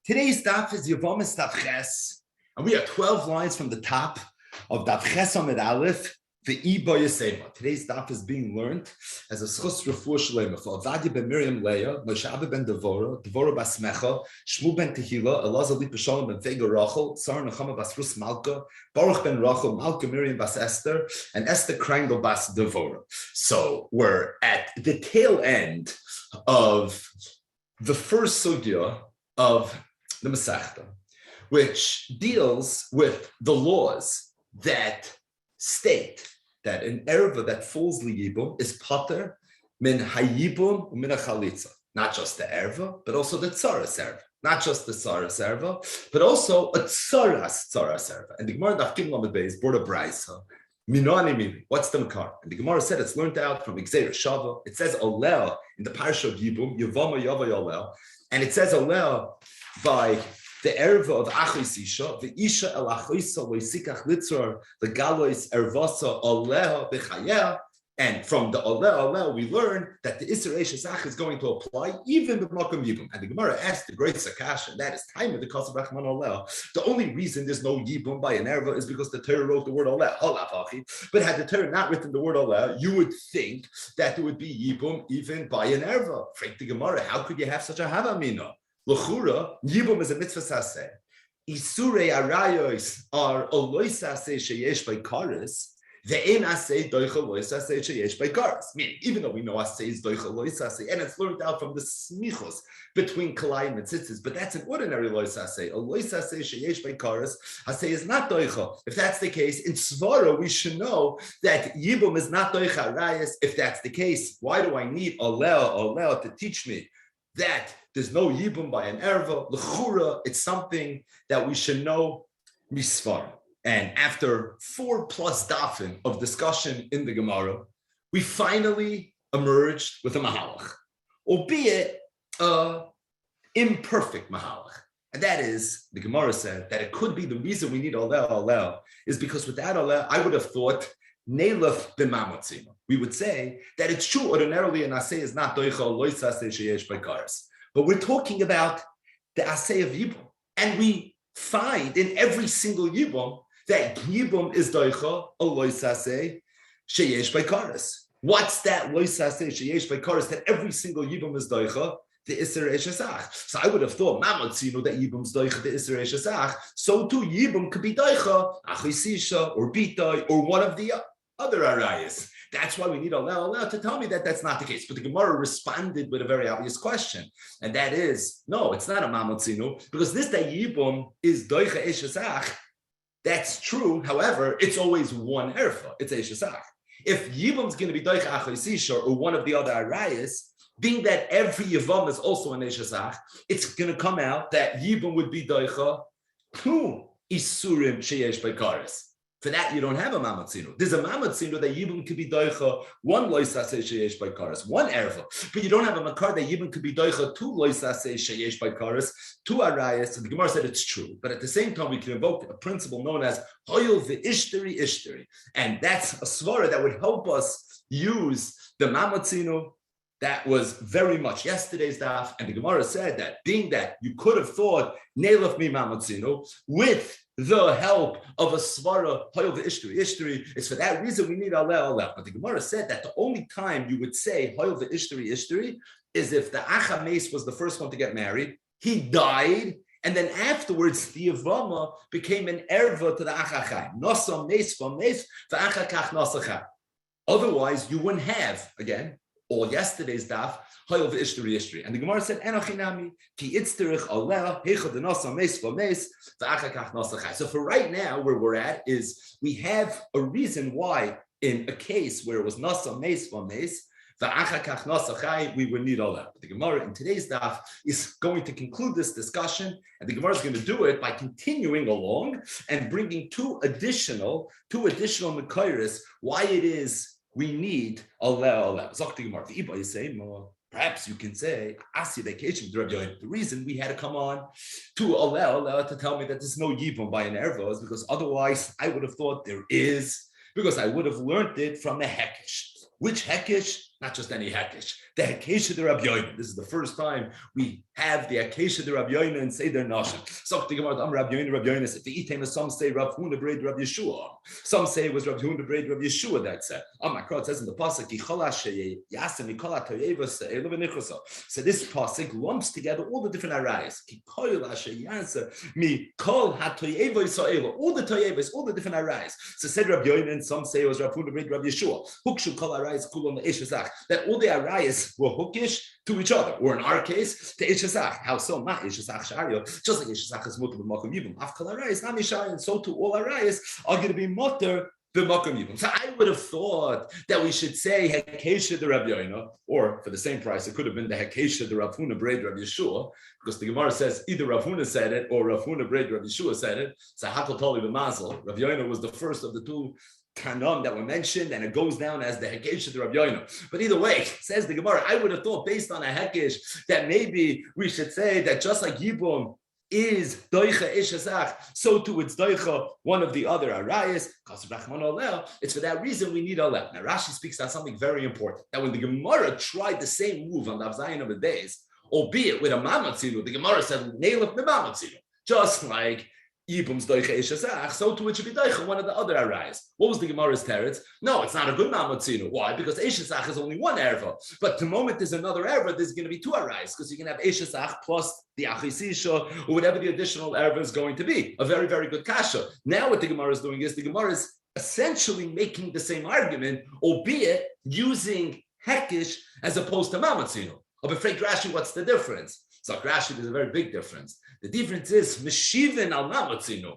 Today's daf is Yevamos daf Ches, and we are 12 lines from the top of daf Ches Amud Aleph. The Iba Yesema. Today's daf is being learned as a schus refuah shlema for Avadi ben Miriam Leah, Moshe Abba ben Devora bas Mecha, Shmu ben Tehila, Elazar li Peshalom ben Vega Rachel, Sarah Nechama bas Rus Malka, Baruch ben Rachel, Malka Miriam bas Esther, and Esther Krangel bas Devora. So we're at the tail end of the first sugya of the Meseches, which deals with the laws that state that an erva that falls liyibum is pater min hayibum min a chalitza. Not just the erva, but also the tzaras erva. Not just the tzaras erva, but also a tzaras erva. And the Gemara daf Amud Beis brought a brayso. Minani mili. What's the makar? And the Gemara said it's learned out from Gzeir Shava. It says olel in the parsha of Yibum, Yevamos Yava Olel, and it says olel by the erva of achis isha, the isha el achisa loisikach litzor, the galois ervasa oleha b'chayeh, and from the oleh we learn that the Isser Eshesach is going to apply even the Makom Yibum. And the Gemara asked the great Kasha, and that is time of the Kasha Rachman oleh. The only reason there's no Yibum by an erva is because the Torah wrote the word oleh. But had the Torah not written the word oleh, you would think that there would be Yibum even by an erva. Frank the Gemara, how could you have such a havamina? L'chura, Yibum is a mitzvah saseh. Isurei arayos are oloy saseh sheyesh by kares. The ein aseh doicha loy saseh sheyesh by kares. Meaning, even though we know aseh is doicha loy saseh, and it's learned out from the smichos between kalayim and tzitzis, but that's an ordinary loy saseh. A loy saseh sheyesh by kares, aseh is not doicha. If that's the case, in svara we should know that Yibum is not doicha arayos. If that's the case, why do I need oleh to teach me that there's no yibum by an erva? L'chura, it's something that we should know misvar. And after 4+ dafim of discussion in the Gemara, we finally emerged with a mahalach, albeit imperfect mahalach. And that is, the Gemara said that it could be the reason we need oleh is because without oleh, I would have thought Neilaf b'mamotzim. We would say that it's true ordinarily an asay is not doicha lois asay sheyesh by kares. But we're talking about the asay of Yibum. And we find in every single Yibum that Yibum is doicha lois asay sheyesh by kares. What's that lois asay sheyesh by kares that every single Yibum is doicha? The Isser Eshesach. So I would have thought Mamotzino that Yibum's doicha the Isser Eshesach. So too Yibum could be doicha achisisha or bitay or one of the other arayas. That's why we need oleh to tell me that that's not the case. But the Gemara responded with a very obvious question, and that is, no, it's not a mamotzinu, because this that Yibum is doicha eshesach. That's true. However, it's always one erfa. It's eshesach. If Yibum's going to be doicha achisisha or one of the other arayas, being that every Yevamos is also an eshesach, it's going to come out that Yibum would be doicha two isurim sheyesh by kares. For that, you don't have a mamatzino. There's a mamatzino that Yibum could be doicha one loisase sheyesh by kares, one erva. But you don't have a makar that Yibum could be doicha two loisase sheyesh by kares, two arayas. And the Gemara said it's true. But at the same time, we can invoke a principle known as hoyel v'ishteri. And that's a svara that would help us use the mamatzino. That was very much yesterday's daf, and the Gemara said that being that you could have thought neilaf mi mamatzino with the help of a svara hoyel v'ishteri, it's for that reason we need oleh. But the Gemara said that the only time you would say hoyel v'ishteri is if the achames was the first one to get married, he died, and then afterwards the Yevama became an erva to the achachai. Nasa mes v'mes v'achakach nasachai. Otherwise, you wouldn't have again. All yesterday's daf, hoyel v'ishteri. And the Gemara said, enochinami, ki itzterich oleh, heichad nasa mes v'mes, v'achakach nasachai. So for right now, where we're at is, we have a reason why in a case where it was nasa mes v'mes, v'achakach nasachai, we would need oleh. But the Gemara in today's daf is going to conclude this discussion, and the Gemara is going to do it by continuing along and bringing two additional mekayres, why it is we need oleh. Perhaps you can say, the reason we had to come on to oleh to tell me that there's no yibum by an erva is because otherwise I would have thought there is, because I would have learned it from a hekesh. Which hekesh? not just any Hekesh, the Hekesha de Rabbi Yomi. This is the first time we have the Hekesha de Rabbi Yomi and say their Nashim. So the Gemara, Rabbi Yomi said, the Item, some say Rav Huna Breid Rav Yeshua. Some say it was Rav Huna Breid Rav Yeshua that said. It says in the pasuk, so this pasuk lumps together all the different arayas. All the toyevos, all the different arayas. So said Rabbi Yomi, and some say it was Rav Huna Breid Rav Yeshua. Hukshu kol arayas kulon le'eshazach. That all the arayas were hookish to each other, or in our case, to Ishazach. How so? Ma Ishazach Shario. Just like Ishazach is mutter b'makom yibum. Afkal arayas, nami shari, and so too all arayas are going to be mutter b'makom yibum. So I would have thought that we should say Hekesha de Rabbi Yoina, or for the same price, it could have been the Hekesha de Rav Huna Breid Rav Yeshua, because the Gemara says either Rav Huna said it or Rav Huna Breid Rav Yeshua said it. So Hakol Toli b'Mazel. Rav Yoina was the first of the two Kanon that were mentioned, and it goes down as the Hekesh of the Rabbi Yoina. But either way, says the Gemara, I would have thought based on a Hekesh that maybe we should say that just like Yibum is Doicha Ishazach, so too it's Doicha, one of the other Arayas, it's for that reason we need Alel. Now Rashi speaks on something very important, that when the Gemara tried the same move on the Avzayin of the days, albeit with a Mamatzinu, the Gemara said, Neilach Mamatzinu, just like Yibum's doicha ishazach, so too it should be doicha one of the other arayas. What was the Gemara's teretz? No, it's not a good mamatzinu. Why? Because ishazach is only one erva. But the moment there's another erva, there's going to be two arayas, because you can have ishazach plus the achisisha, or whatever the additional erva is going to be. A very, very good kasha. Now what the Gemara is doing is the Gemara is essentially making the same argument, albeit using hekish as opposed to mamatzinu. But afraid Rashi, what's the difference? So Rashi, there's a very big difference. The difference is Meshivin al Mamatzinu.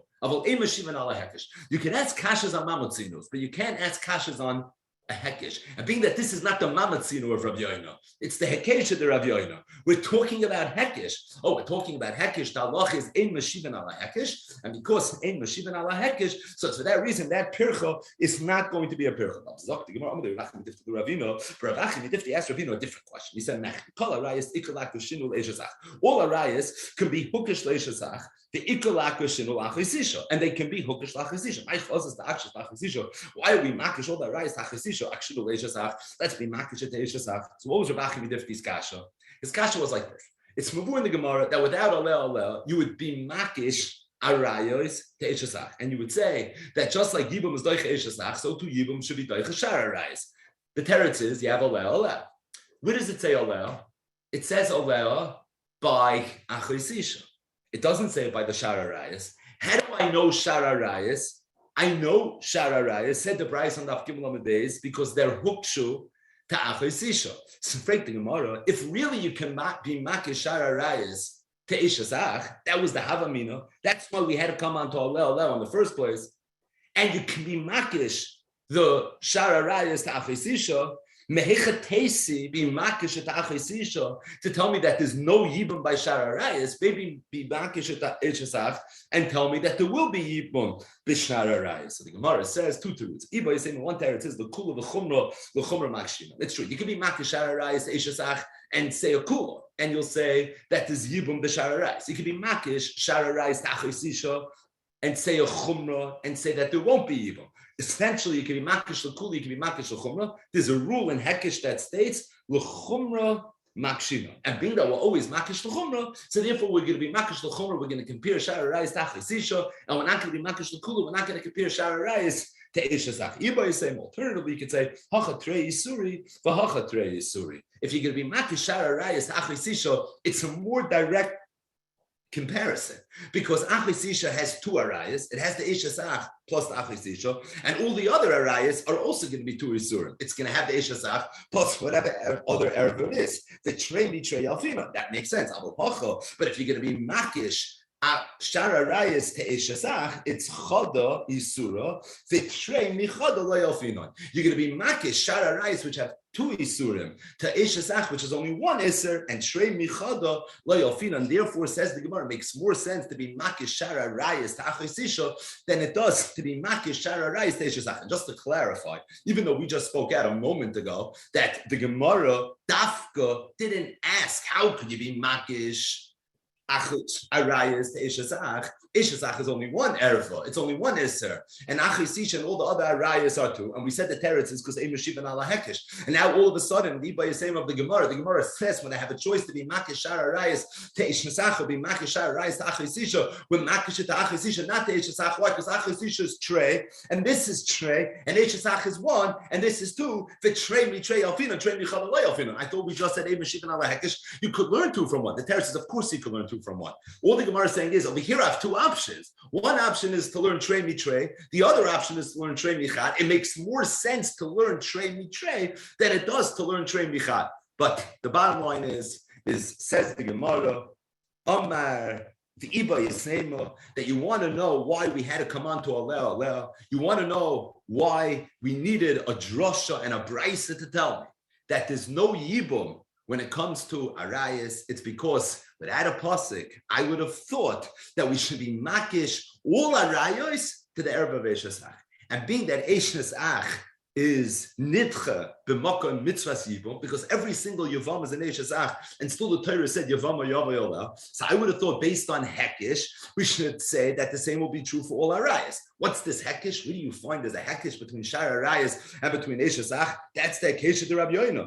You can ask kashas on Mamatzinus, but you can't ask kashas on a hekesh. And being that this is not the Mamatzinu of Rabbi Yoina, it's the hekesh of the Rabbi Yoina. We're talking about hekesh. Oh, we're talking about hekesh. The halach is ein Meshivin ala hekesh, and because ein Meshivin ala hekesh, so for that reason, that pircha is not going to be a pircha. Asked Ravino a different question. He said, all arayas can be hookish leishazach. The and they can be hookish lachisisha. Why are we makish all the arayas lachisisha? Let's be makish at leishazach. So what was Rabbi Midifti's kasha? His kasha was like this. It's mavu in the Gemara that without alel, you would be makish arayos to ishazach, and you would say that just like Yibum is doicha ishazach, so too Yibum should be doicha shar arayos. The teretz is you have alel. Where does it say alel? It says alel by achisisha. It doesn't say by the shar arayos. How do I know shar arayos? I know shar arayos, said the price on the Amud Amud Beis, because they're hukshu to achisisha. So, the Gemara, if really you can be makish shar arayos to ishazach, that was the havamina. That's why we had to come on to alel in the first place. And you can be makish the shar arayos to achisisha. Mehechatesi be makish at achisisha to tell me that there's no yibum by shar arayos. Maybe be makish at ishazach and tell me that there will be yibum b'shar arayos. So the Gemara says two roots. Iba is saying one teretz is the kula v'chumra makshima. That's true. You can be makish shar arayos to ishazach and say a kula, and you'll say that there's yibum b'shar arayos. You can be makish shar arayos to achisisha and say a chumra and say that there won't be yibum. Essentially, you can be makish l'kula, you can be makish l'chumra. There's a rule in Hekesh that states l'chumra makshima. And being that we're always makish l'chumra, so therefore we're going to be makish l'chumra, we're going to compare shar arayos to achisisha, and we're not going to be makish l'kula, we're not going to compare shar arayos to ishazach. Iba is saying, alternatively, you could say hacha trei yisuri, v'hacha trei yisuri. If you're going to be makish shar arayos to achisisha, it's a more direct comparison, because achisisha has two arayas. It has the ishasach plus the achisisha, and all the other arayas are also going to be two isurim. It's going to have the ishasach plus whatever other erva it is. The trei mitrei alfina, that makes sense. But if you're going to be makish shar arayas to ishasach, it's chada isura. The trei michada lo yalfinon. You're going to be makish shar arayas which have two isurim to ishasach, which is only one iser, and trei michada lo yalfinon. And therefore, says the Gemara, it makes more sense to be makish shar arayas to achisisha than it does to be makish shar arayas to ishasach. And just to clarify, even though we just spoke out a moment ago that the Gemara dafka didn't ask how could you be makish arayas to ishazach, Ishesach is only one erva, it's only one iser, and Achisisha and all the other arayas are two. And we said the teretz is because Eimer Shivan ala Hekesh. And now all of a sudden, the Iba is saying of the Gemara says when I have a choice to be Makish Shar arayas to Ishesach or be Makish Shar arayas to Achisisha, when Makish to Achisisha, not to Ishesach. Why? Because Achisisha is Trey, and this is Trey, and Ishesach is one, and this is two. The Trey mi Trey Alfina, Trey mi Chalalei Alfina. I thought we just said Eimer Shivan ala Hekesh. You could learn two from one. The teretz is, of course, you could learn two from one. All the Gemara is saying is over here I have two options. One option is to learn Trey mi Trey. The other option is to learn Trey mi Chad. It makes more sense to learn Trey mi Trey than it does to learn Trey mi Chad. But the bottom line is says the Gemara, Amar the Iba Yisnema, that you want to know why we had to come on to Allah. You want to know why we needed a drasha and a brisa to tell me that there's no yibum when it comes to arayas. It's because without a pasuk, I would have thought that we should be makish all arayos to the erva ve'eshesach. And being that eshesach is nidcha b'makon mitzvahs yibum, because every single yavam is an eshesach, and still the Torah said yavam yavayola. So I would have thought based on hekish, we should say that the same will be true for all arayas. What's this hekish? Where do you find there's a hekish between shar arayas and between eshesach? That's the Kasha to Rabbi Yomi.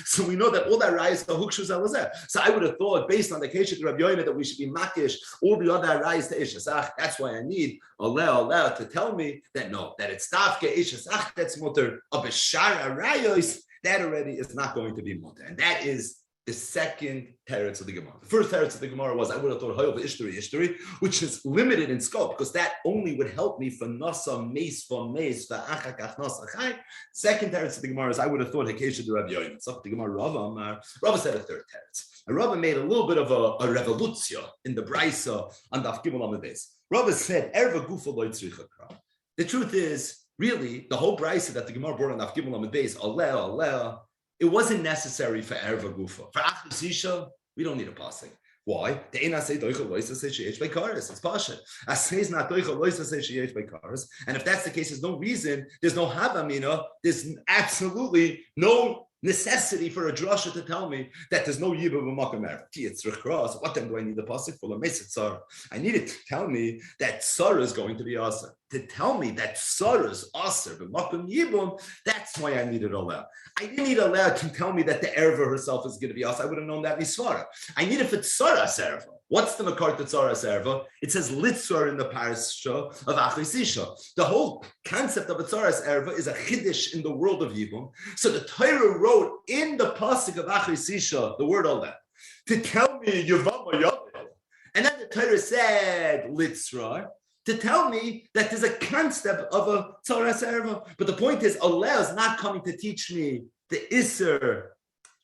So we know that all the arayas are hukshu zalazeh. So I would have thought based on the Kasha to Rabbi Yomi that we should be makish all the other arayas to eshesach. That's why I need Allah to tell me that no, that it's tafke eshesach that's mutter of a shar arayos. That already is not going to be mutter, and that is the second teretz of the Gemara. The first teretz of the Gemara was I would have thought Hayov Ishtari, which is limited in scope because that only would help me for Nasa Meis for Meis for Achakach Nasa Chai. Second teretz of the Gemara is I would have thought Hekesha to Rabbi Yomi. So the Gemara Rava said a third teretz. And Rava made a little bit of a revolution in the Brisa on Daf Gimel Amud Beis. Rava said Erva Gufa Lo Yitzricha Kra. The truth is, really, the whole Brisa that the Gemara brought on Daf Gimel Amud Beis, Aleh, it wasn't necessary for Erva Gufa. For Achisisha, we don't need a pasuk. Why? It's pasha. It's not and if that's the case, there's no reason, there's no havamina, there's absolutely no necessity for a drasha to tell me that there's no yibah b'makam erev. What then do I need the pasuk for? I need it to tell me that Sarah is going to be asa. To tell me that Sarah is asa b'makam yibum, that's why I needed Allah. I didn't need Allah to tell me that the erva herself is going to be asa. I would have known that misvara. I need if it's Sarah serva. What's the makar to Tzara serva? It says litzar in the parasha of Achisisha. The whole concept of a Tzara serva is a chiddush in the world of Yibum. So the Torah wrote in the pasuk of Achisisha the word Allah to tell me Yevamos Yavel, and then the Torah said litzar to tell me that there's a concept of a Tzara serva. But the point is, Allah is not coming to teach me the Isser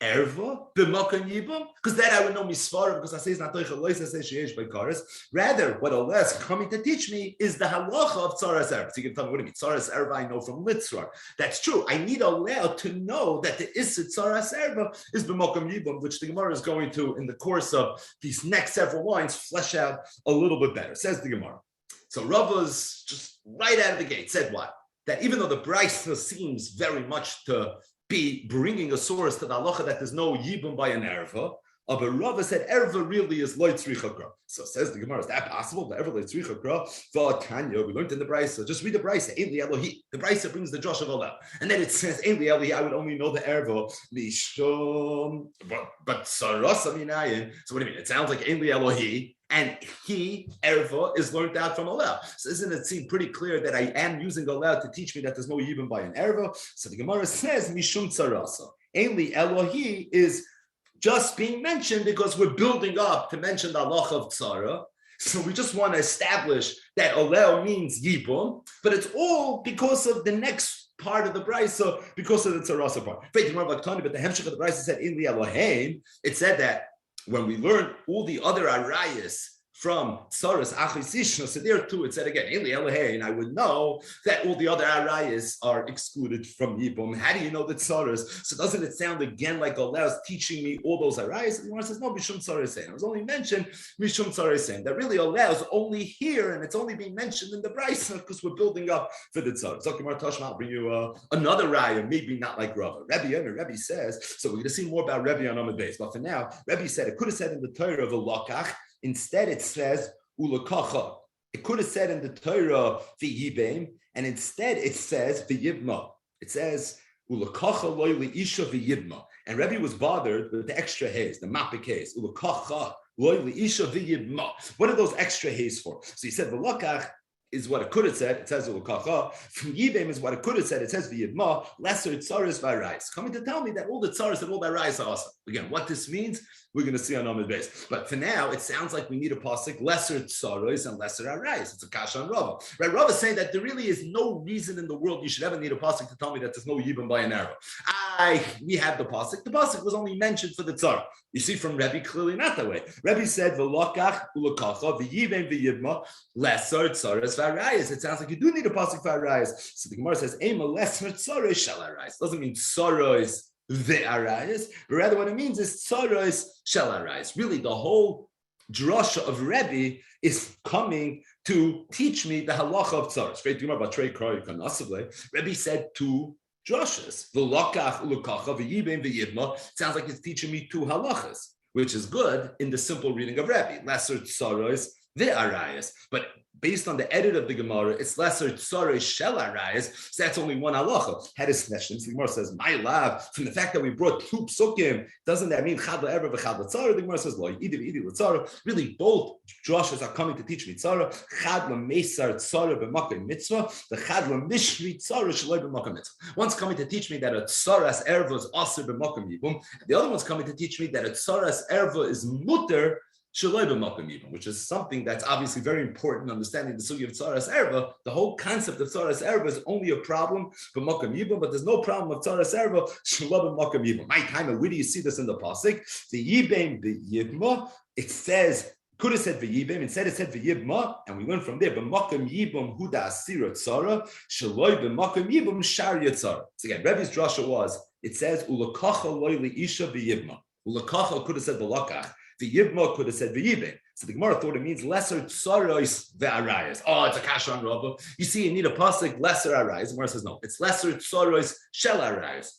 erva b'makam yibum, because that I would know misvara because I say it's not toicha lois. I say sheyesh by karas. Rather, what Allah is coming to teach me is the halacha of tzaras erva. So you can tell me what do you mean tzaras erva? I know from litzrar. That's true. I need Allah to know that the isid tzaras erva is b'makam yibum, which the Gemara is going to, in the course of these next several lines, flesh out a little bit better. Says the Gemara. So Rava's just right out of the gate said what? That even though the Brisa seems very much to be bringing a source to the halacha that there's no yibum by an erva, but Rava said erva really is loy tzricha gra. So says the Gemara, is that possible? The erva loy tzricha gra. V'atanya, we learned in the Brisa. Just read the Brisa. Ein li Elohi. The Brisa brings the Josh of Allah, and then it says Ein li Elohi. I would only know the erva mishum, but sarasa minayin. So what do you mean? It sounds like Ein li Elohi. And he, erva, is learned out from Allah. So doesn't it seem pretty clear that I am using Allah to teach me that there's no yibum by an erva? So the Gemara says, mishum tzarasa. Ainli Elohi is just being mentioned because we're building up to mention the halacha of tzara. So we just want to establish that Allah means yibum, but it's all because of the next part of the Brisa, because of the tzarasa part. But the hemshech of the Brisa said, Ainli Elohim, it said that when we learn all the other arayas from Tsaras Achis Ishna. So there too, it said again, Eli Elohei, and I would know that all the other arayas are excluded from Yibum. How do you know that Tsaras? So doesn't it sound again like Allah is teaching me all those arayas? And the Gemara says, no, Mishum Tsaras. It was only mentioned Mishum Tsaras. That really Allah is only here, and it's only being mentioned in the Brisa because we're building up for the Tsaras. So Gemara Tashma, I'll bring you another raya, maybe not like Rava. Rebbe says, so we're going to see more about Rebbe on Amud Beis. But for now, Rebbe said, it could have said in the Torah of a Lakach, instead it says Ulakacha. It could have said in the Torah V'yibem, and instead it says V'yibma. It says Ulakacha loy leisha V'yibma. And Rebbe was bothered with the extra hays, the mapik hays. Ulakacha loy leisha V'yibma. What are those extra hays for? So he said V'lakach is what it could have said. It says Ulakacha. From Yibem is what it could have said. It says V'yibma. Lesser tzaras v'arayis. Coming to tell me that all the tzaras and all the arayis are awesome. Again, what this means, we're going to see on Amud Beis. But for now, it sounds like we need a pasuk, lesser tzaros and lesser arayis. It's a kasha on Rava. Right? Rava is saying that there really is no reason in the world you should ever need a pasuk to tell me that there's no yibum by an arrow. We have the pasuk. The pasuk was only mentioned for the tzara. You see from Rebbe, clearly not that way. Rebbe said, v'lokach ulakacha v'yibem v'yibma lesser tzaros v'arayis. It sounds like you do need a pasuk for arayis. So the Gemara says, ema lesser tzaros shall arayis. Doesn't mean tzaros the arayis, but rather what it means is tzaros shall arayis. Really, the whole drasha of Rebbe is coming to teach me the halacha of tzaros. Rebbe said two drashas. V'lokach ulakacha v'yibem v'yibma. Sounds like it's teaching me two halachas, which is good in the simple reading of Rebbe. Lesser tzaros the arayis, but based on the edit of the Gemara, it's lesser tzaros shel arayis, so that's only one halacha. Had a session. The Gemara says, my love, from the fact that we brought two psukim, doesn't that mean chad la'ever v'chad l'tzara? The Gemara says, lo, idi l'tzara. Really, both drashas are coming to teach me tzara. Chad l'meisar tzara b'makom mitzvah, the chad l'mishri tzara shaloi b'makom mitzvah. One's coming to teach me that a tzaras erva is aser b'makom yibum. The other one's coming to teach me that a tzaras erva is mutter which is something that's obviously very important in understanding the sugi of tzaras erva. The whole concept of tzaras erva is only a problem for makam yibum, but there's no problem of tzaras erva shalom makam yibum. My time, where do you see this in the pasuk? The yibem, the yibma. It says could have said v'yibem, instead it said v'yibma, and we went from there. B'makam yibum huda asira tzara shaloi b'makam yibum shar yatzara. So again, Rebbe's drasha was it says ulakacha loy leisha v'yibma. Ulakacha could have said v'lakach. The Yibma could have said V'yibim. So the Gemara thought it means lesser tzaros ve'arayas. Oh, it's a kasha on Rava. You see, you need a pasuk lesser arayas. The Gemara says no. It's lesser tzaros shel arayas.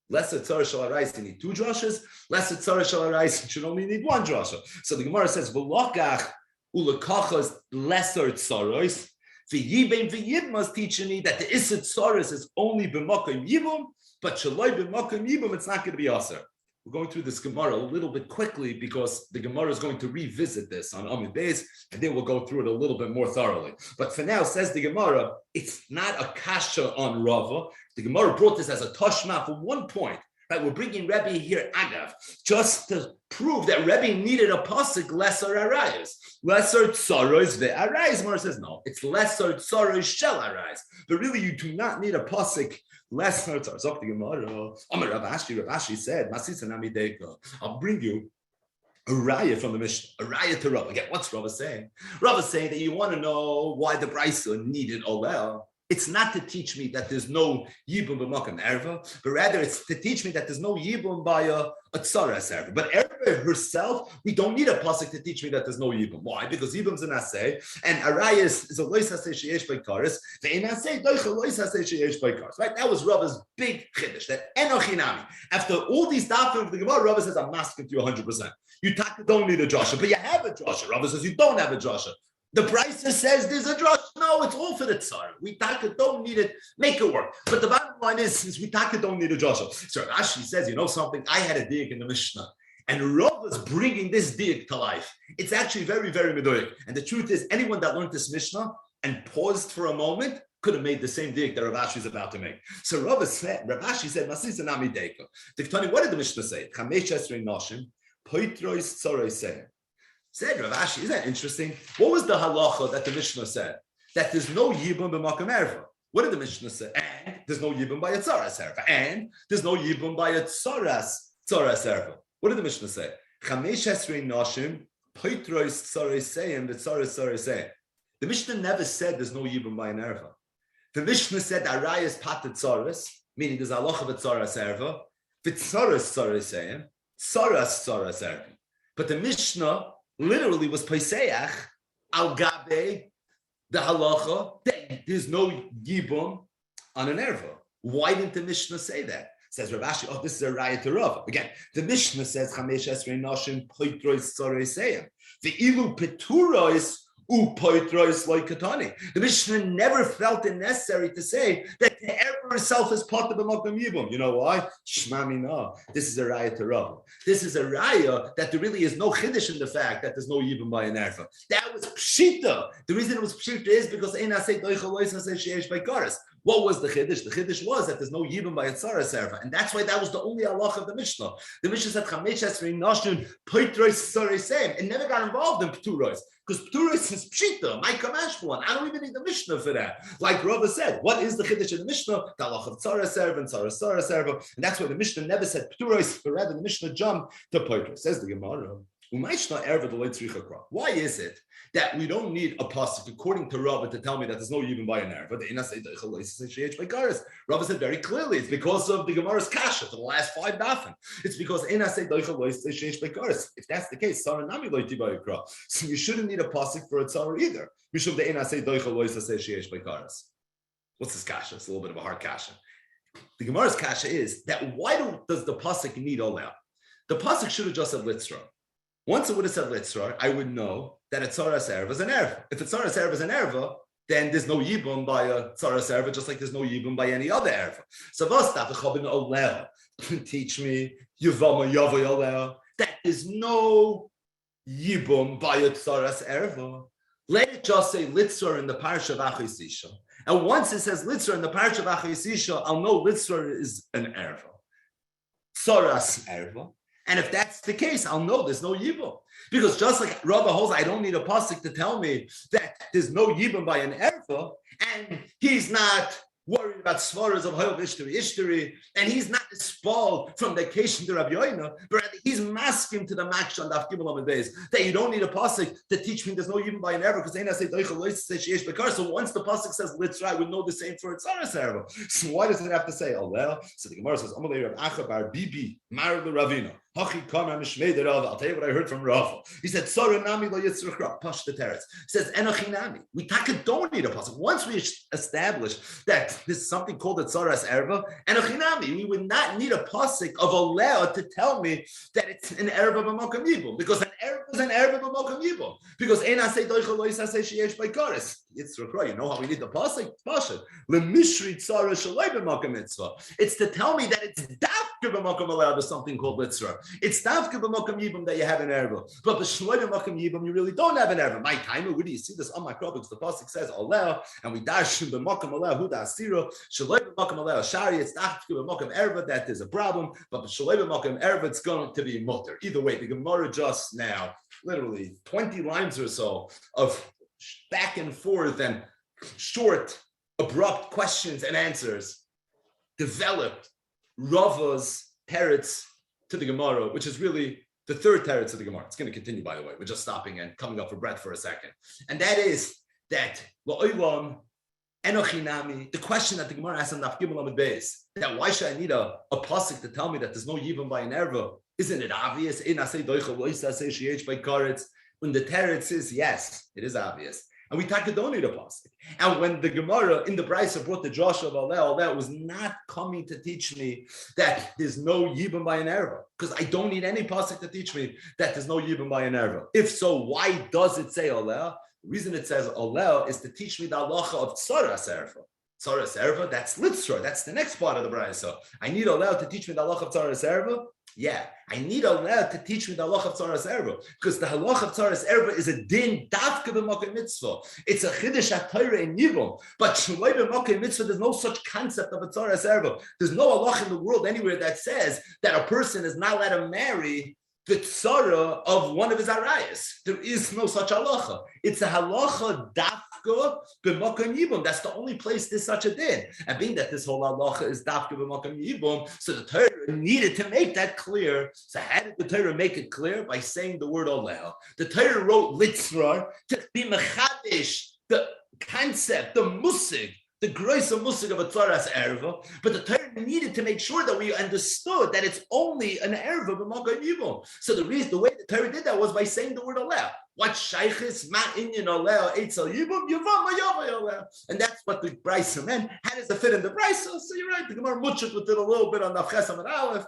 Lesser tzaros shel arayas, you need two drashas. Lesser tzaros shel arayas, you should only need one drasha. So the Gemara says v'lokach ulakachas lesser tzaros. V'yibim is teaching me that the iser tzaros is only b'makom yibum, but shaloi b'makom yibum, it's not going to be aser. We're going through this Gemara a little bit quickly because the Gemara is going to revisit this on Amud Beis, and then we'll go through it a little bit more thoroughly. But for now, says the Gemara, it's not a kasha on Rava. The Gemara brought this as a tashma for one point. Right? We're bringing Rebbe here, Agav, just to prove that Rebbe needed a pasuk lesser arayas. Lesser tzaros ve'arayas. Gemara says no, it's lesser tzaros shel arayas. But really, you do not need a pasuk. Last notes are up the Gemara. Rav Ashi said, I'll bring you a raya from the Mishnah, a raya to Rav. Again, what's Rav saying? Rav is saying that you want to know why the Brisa needed Olel. It's not to teach me that there's no Yibum b'makam erva, but rather it's to teach me that there's no Yibum by a tzaras erva. But erva herself, we don't need a pasuk to teach me that there's no Yibum. Why? Because Yibum's an asay, and arayas is a lois asay sheyesh by karis. The in asay doicha lois asay sheyesh by karis. Right? That was Rava's big chiddush. That enochinami. After all these doctrines of the Gemara, Rava says, I'm masking to you 100%. You don't need a drasha, but you have a drasha. Rava says you don't have a drasha. The Brisa says there's a drush. No, it's all for the tzar. We don't need it. Make it work. But the bottom line is we don't need a drasha. So Rashi says, you know something? I had a dig in the Mishnah, and Rav is bringing this dig to life. It's actually very, very medoyik. And the truth is, anyone that learned this Mishnah and paused for a moment could have made the same dig that Rav Ashi is about to make. So Rav Ashi said, "Masisa nami deika." Tiftani, what did the Mishnah say? Chamesh esrei noshim poitrois tzoroi. Said Rav Ashi, isn't that interesting? What was the halacha that the Mishnah said? That there's no yibum b'makam erva. What did the Mishnah say? And there's no yibum by a tzaras erva. And there's no yibum by a tzaras erva. What did the Mishnah say? Chamesh esrei noshim Poitros Tzarei Seyim, the Tzaras Tzarei Seyim. The Mishnah never said there's no Yibum by an Erva. The Mishnah said Arayas Patet Tzaras, meaning there's Allah of a Tzaras Erva, Vitzaras Tzarei Seyim, Tzaras Tzaras Erva. But the Mishnah literally was Paiseach al Gabe, the halacha, there's no Yibum on an Erva. Why didn't the Mishnah say that? Says Rav Ashi, this is a raya to Rav. Again, the Mishnah says Chamesh Esrei Nashim Poitros Tzarei Seyim. The ilu Peturos u Poitros Loikatani. The Mishnah never felt it necessary to say that the Erva herself is part of the Makom Yibum. You know why? Shma Mina. This is a raya to Rav. This is a raya that there really is no chiddush in the fact that there's no Yibum by an Erva. That was Pshita. The reason it was Pshita is because Ein Asei Doichel Lois Asei Sheish Baikaris. What was the chiddush? The chiddush was that there's no yibum by a tzaras erva, and that's why that was the only halach of the Mishnah. The Mishnah said chamesh esrei nashim poitros tzaras seyim. It never got involved in pturos because pturos is pshita. My kamash one. I don't even need the Mishnah for that. Like Rava said, what is the chiddush in the Mishnah? The halach of tzaras erva and tzaras erva, and that's why the Mishnah never said pturos, but rather the Mishnah jumped to poitros. Says the Gemara. Why is it that we don't need a pasuk according to Rava to tell me that there's no yibum by an erva? Rava said very clearly it's because of the Gemara's Kasha for the last 5 dafim. It's because if that's the case, so you shouldn't need a pasuk for a tzara either. What's this Kasha? It's a little bit of a hard Kasha. The Gemara's Kasha is that why does the pasuk need all out? The pasuk should have just said litzra. Once it would have said litzra, I would know that a tzaras erva is an erva. If a tzaras erva is an erva, then there's no yibum by a tzaras erva, just like there's no yibum by any other erva. So teach me Yevamos yavoy oleh that there's no yibum by a tzaras erva. Let it just say litzra in the parsha of Achos Isha. And once it says litzra in the parsha of Achos Isha, I'll know litzra is an erva. Tzaras erva. And if that's the case, I'll know there's no yibum. Because just like Rava holds, I don't need a pasuk to tell me that there's no yibum by an erva, and he's not worried about svaras of Hoyel Ishtari, and he's not expelled from the occasion to Rabbi Yoina, but rather he's masking to the Maksha and Amud Amud Beis that you don't need a pasuk to teach me there's no yibum by an erva, because they not say sheyesh bekar. So once the pasuk says litzra, I would know the same for a tzaras erva. So why does it have to say alel? So the Gemara says Amalei Rav Acha bar Bibi Mar Ravina. I'll tell you what I heard from Rav. He said, Pash the teretz. He says, Enochinami. We don't need a pasuk. Once we establish that there's something called a tzaras erva, Enochinami, we would not need a pasuk of a leo to tell me that it's an erva b'makom yibum, because an erva is an erva b'makom yibum. Because ein asay doichel lo yisasay sheyesh b'kares. It's required. You know how we need the pasuk? Pasuk. Lemishri tzara shaloi b'makom mitzvah. It's to tell me that it's dafka b'makom aleh. There's something called litzra. It's dafka b'makom yibum that you have an erva, but b'shloi b'makom yibum you really don't have an erva. My time, where do you see this on my crop? Because the pasuk says aleh, and we dash b'makom aleh hu dasiro shloi b'makom aleh shari. It's dafka b'makom erva that is a problem, but b'shloi b'makom erva it's going to be mutter. Either way, the Gemara just now, literally 20 lines or so of back and forth and short, abrupt questions and answers developed Rava's teretz to the Gemara, which is really the third teretz of the Gemara. It's going to continue, by the way. We're just stopping and coming up for breath for a second. And that is that La'olam Enochinami, the question that the Gemara asks on Daf Gimel Amud Beis, that why should I need a pasuk to tell me that there's no yibum by an erva? Isn't it obvious? When the teretz is yes, it is obvious. And we don't need a pasuk. And when the Gemara in the Brisa brought the Joshua of Aleh, that was not coming to teach me that there's no yibum by an erva, because I don't need any pasuk to teach me that there's no yibum by an erva. If so, why does it say Aleh? The reason it says Aleh is to teach me the halacha of tzaras erva. Tzaras erva, that's litzra. That's the next part of the Brisa. I need Aleh to teach me the halacha of tzaras erva. Yeah, I need Aleh to teach me the halacha of tzaras erva, because the halacha of tzaras erva is a din dafka b'makom mitzvah. It's a chiddush atayra in yibum. But shloi b'makom mitzvah, there's no such concept of a tzaras erva. There's no halacha in the world anywhere that says that a person is not allowed to marry the tzara of one of his arayas. There is no such halacha. It's a halacha dafka b'makom yibum. That's the only place there's such a din. And being that this whole halacha is dafka b'makom yibum, so the Torah needed to make that clear. So how did the Torah make it clear? By saying the word oleh. The Torah wrote litzrar to be mechadish, the concept, the musig, the grace of musig of a tzaras erva, but the Torah needed to make sure that we understood that it's only an erva b'makom yibum. So the way the Torah did that was by saying the word oleh. What shaychis ma inyan oleh eitzel yibum yevamos oleh, and that's what the brisa meant. How does it fit in the brisa? So you're right. The Gemara mutchut with it a little bit on the Amud Aleph.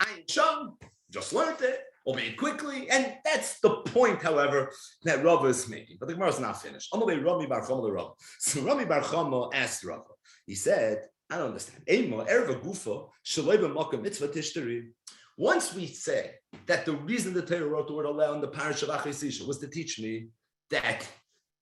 Ayin sham, just learned it. Albeit quickly, and that's the point, however, that Rava is making. But the Gemara is not finished. So Rami Bar Chama asked Rava. He said, I don't understand. Once we say that the reason the Torah wrote the word Allah in the parish of Achisisha was to teach me that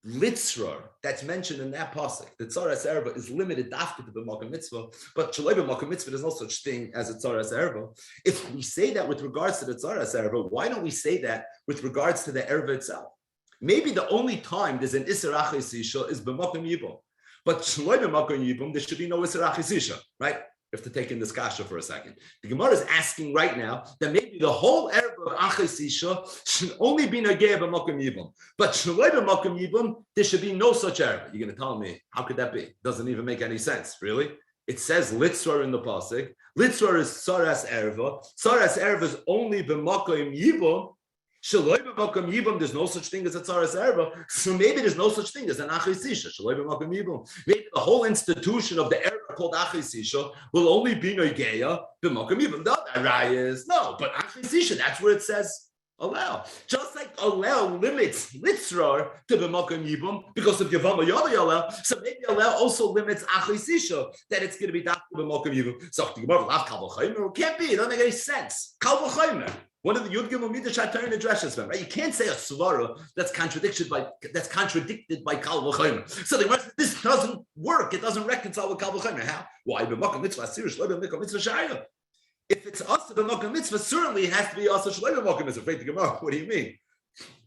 litzrar that's mentioned in that pasuk, the tzaras erva, is limited dafka to the b'makom mitzvah, but shaloi b'makom mitzvah, there's no such thing as a tzaras erva. If we say that with regards to the tzaras erva, why don't we say that with regards to the erva itself? Maybe the only time there's an isser achisisha is b'makom yibum, but shaloi b'makom yibum, there should be no isser achisisha, right? You have to take in this Kasha for a second. The Gemara is asking right now that maybe the whole erva of Achisisha should only be Nagea b'makom yibum. But Shaloi b'makom yibum, there should be no such erva. You're going to tell me, how could that be? Doesn't even make any sense, really. It says Litzrar in the Pasuk. Litzrar is Tzaras erva. Tzaras erva is only b'makom yibum. Shaloi b'makom yibum, there's no such thing as a tzaras erva. So maybe there's no such thing as an achisisha. Shaloi b'makom yibum. Maybe the whole institution of the erva called achisisha will only be noigeya b'makom yibum. The other raya is no, but achisisha, that's where it says allow. Just like allow limits litzrar to b'makom yibum because of Yevamos allow. So maybe allow also limits achisisha that it's going to be dafka b'makom yibum. So the Gemara lav kal v'chaymer. It can't be. It doesn't make any sense. Kal v'chaymer. One of the Yud Gimel Midrash HaTorah addresses them, right? You can't say a svara that's contradicted by Kal V'Chomer. So the rest, this doesn't work. It doesn't reconcile with Kal V'Chomer. How? Why? B'makom mitzvah asir shlo b'makom mitzvah shayah. If it's asa b'makom mitzvah, certainly it has to be asa shlo b'makom mitzvah. Afraid to Gemara. What do you mean?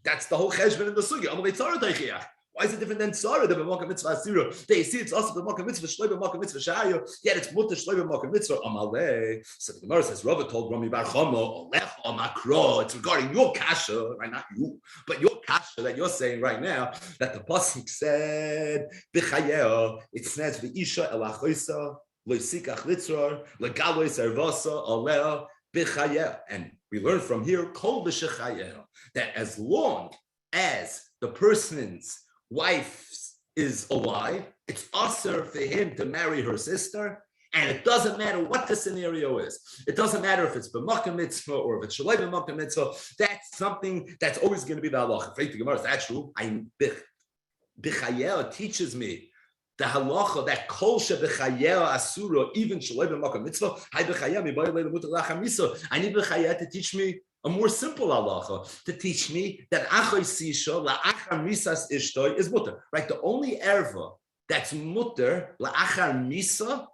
That's the whole cheshbon in the sugya. Amalei tzara teichiach. Why is it different than tzara, the b'makom mitzvah asira? They see it's also b'makom mitzvah, shloy b'makom mitzvah shayah, yet it's mutter shloy b'makom mitzvah amalei. So the Gemara says, Rava told Rami Bar Chama, olech amakro. It's regarding your kasha, right? Not you, but your kasha that you're saying right now, that the pasuk said, b'chayeh, it says, v'isha el achoisa, loisikach litzrar, legaloy servasa, oleh, b'chayeh. And we learn from here, kol b'shechayeh, that as long as the person's wife is alive, it's usher for him to marry her sister, and it doesn't matter what the scenario is. It doesn't matter if it's b'makom mitzvah or if it's shaloi b'makom mitzvah. That's something that's always going to be the halacha. Faith the Gemara is that true. B'chayel teaches me the halacha that kol sheb'chayel asura even shaloi b'makom mitzvah. I need b'chayel to teach me a more simple halacha, to teach me that achos sisha la'achar misas ishtoi is mutter. Right? The only erva that's mutter la'achar misa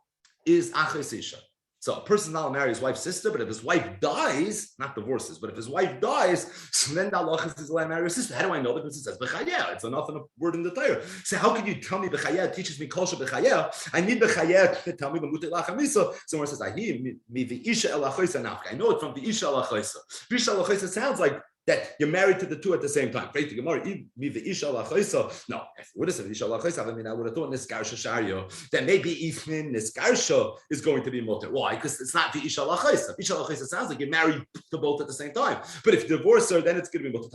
is achos sisha. So a person not marry his wife's sister, but if his wife dies, not divorces, but if his wife dies, so then the halacha is allowed to marry her sister. How do I know that? Because it says b'chayel. It's enough in a word in the Torah. So how can you tell me b'chayel teaches me kol b'chayel? I need b'chayel to tell me b'muter la'achar misa. Someone says, I hear me v'isha el achoisa nafka. I know it from v'isha el achoisa. V'isha el achoisa sounds like that you're married to the two at the same time. No, if it would have said Isha Lachaisa, I would have thought Niskarsha Shario that maybe even Niskarsha is going to be mutter. Why? Because it's not the Isha Lachaisa. Isha Lachaisa sounds like you're married to both at the same time. But if you divorce her, then it's going to be mutter.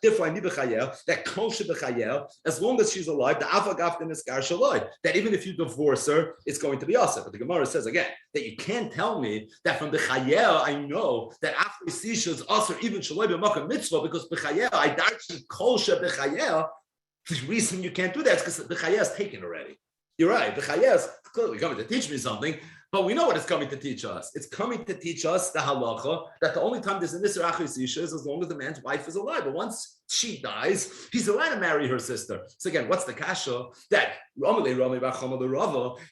Therefore, I need b'chayel, that kosher b'chayel, as long as she's alive, the avagav the Niskarsha lied. That even if you divorce her, it's going to be asa. But the Gemara says again that you can't tell me that from b'chayel I know that after Sisha is asa even shaloi b'makom mitzvah, because b'chayel I darchi kosher b'chayel. The reason you can't do that is because b'chayel is taken already. You're right. B'chayel is clearly coming to teach me something, but we know what it's coming to teach us. It's coming to teach us the halacha that the only time there's an isser achos isha is as long as the man's wife is alive. But once she dies, he's allowed to marry her sister. So again, what's the kasha that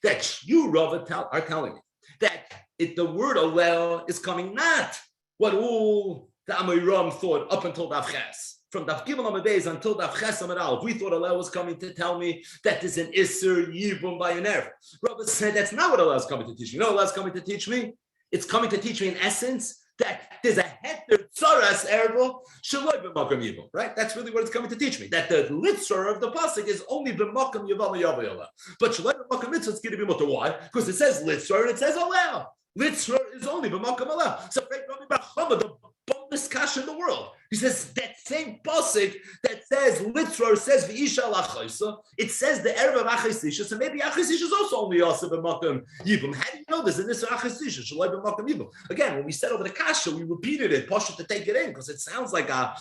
that you Rava are telling me that the word alel is coming not what all the Amoram thought up until Daf Ches. From Daf Gimel Amud Beis until Daf Ches Amud Aleph, we thought Allah was coming to tell me that there's an Isser Yibum by an Erev. Rabbi said that's not what Allah is coming to teach me. You know what Allah is coming to teach me? It's coming to teach me in essence that there's a heter tzaras ervo shaloi b'makom yibum, right? That's really what it's coming to teach me. That the litzor of the pasuk is only b'makom yivama yavayala, but shaloi b'makom mitzvah it's going to be mutter. Why? Because it says litzor and it says allow. Litzor is only b'makom allow. So Rabbi Bar Chama, the boldest kasha in the world, he says that same pasuk that says litzor says v'isha lachaisa. It says the erev of achisisha. So maybe achisisha is also only also b'makom yibum. How do you know this? And this is achisisha shaloi b'makom yibum. Again, when we said over the kasha, we repeated it, pasha to take it in because it sounds like a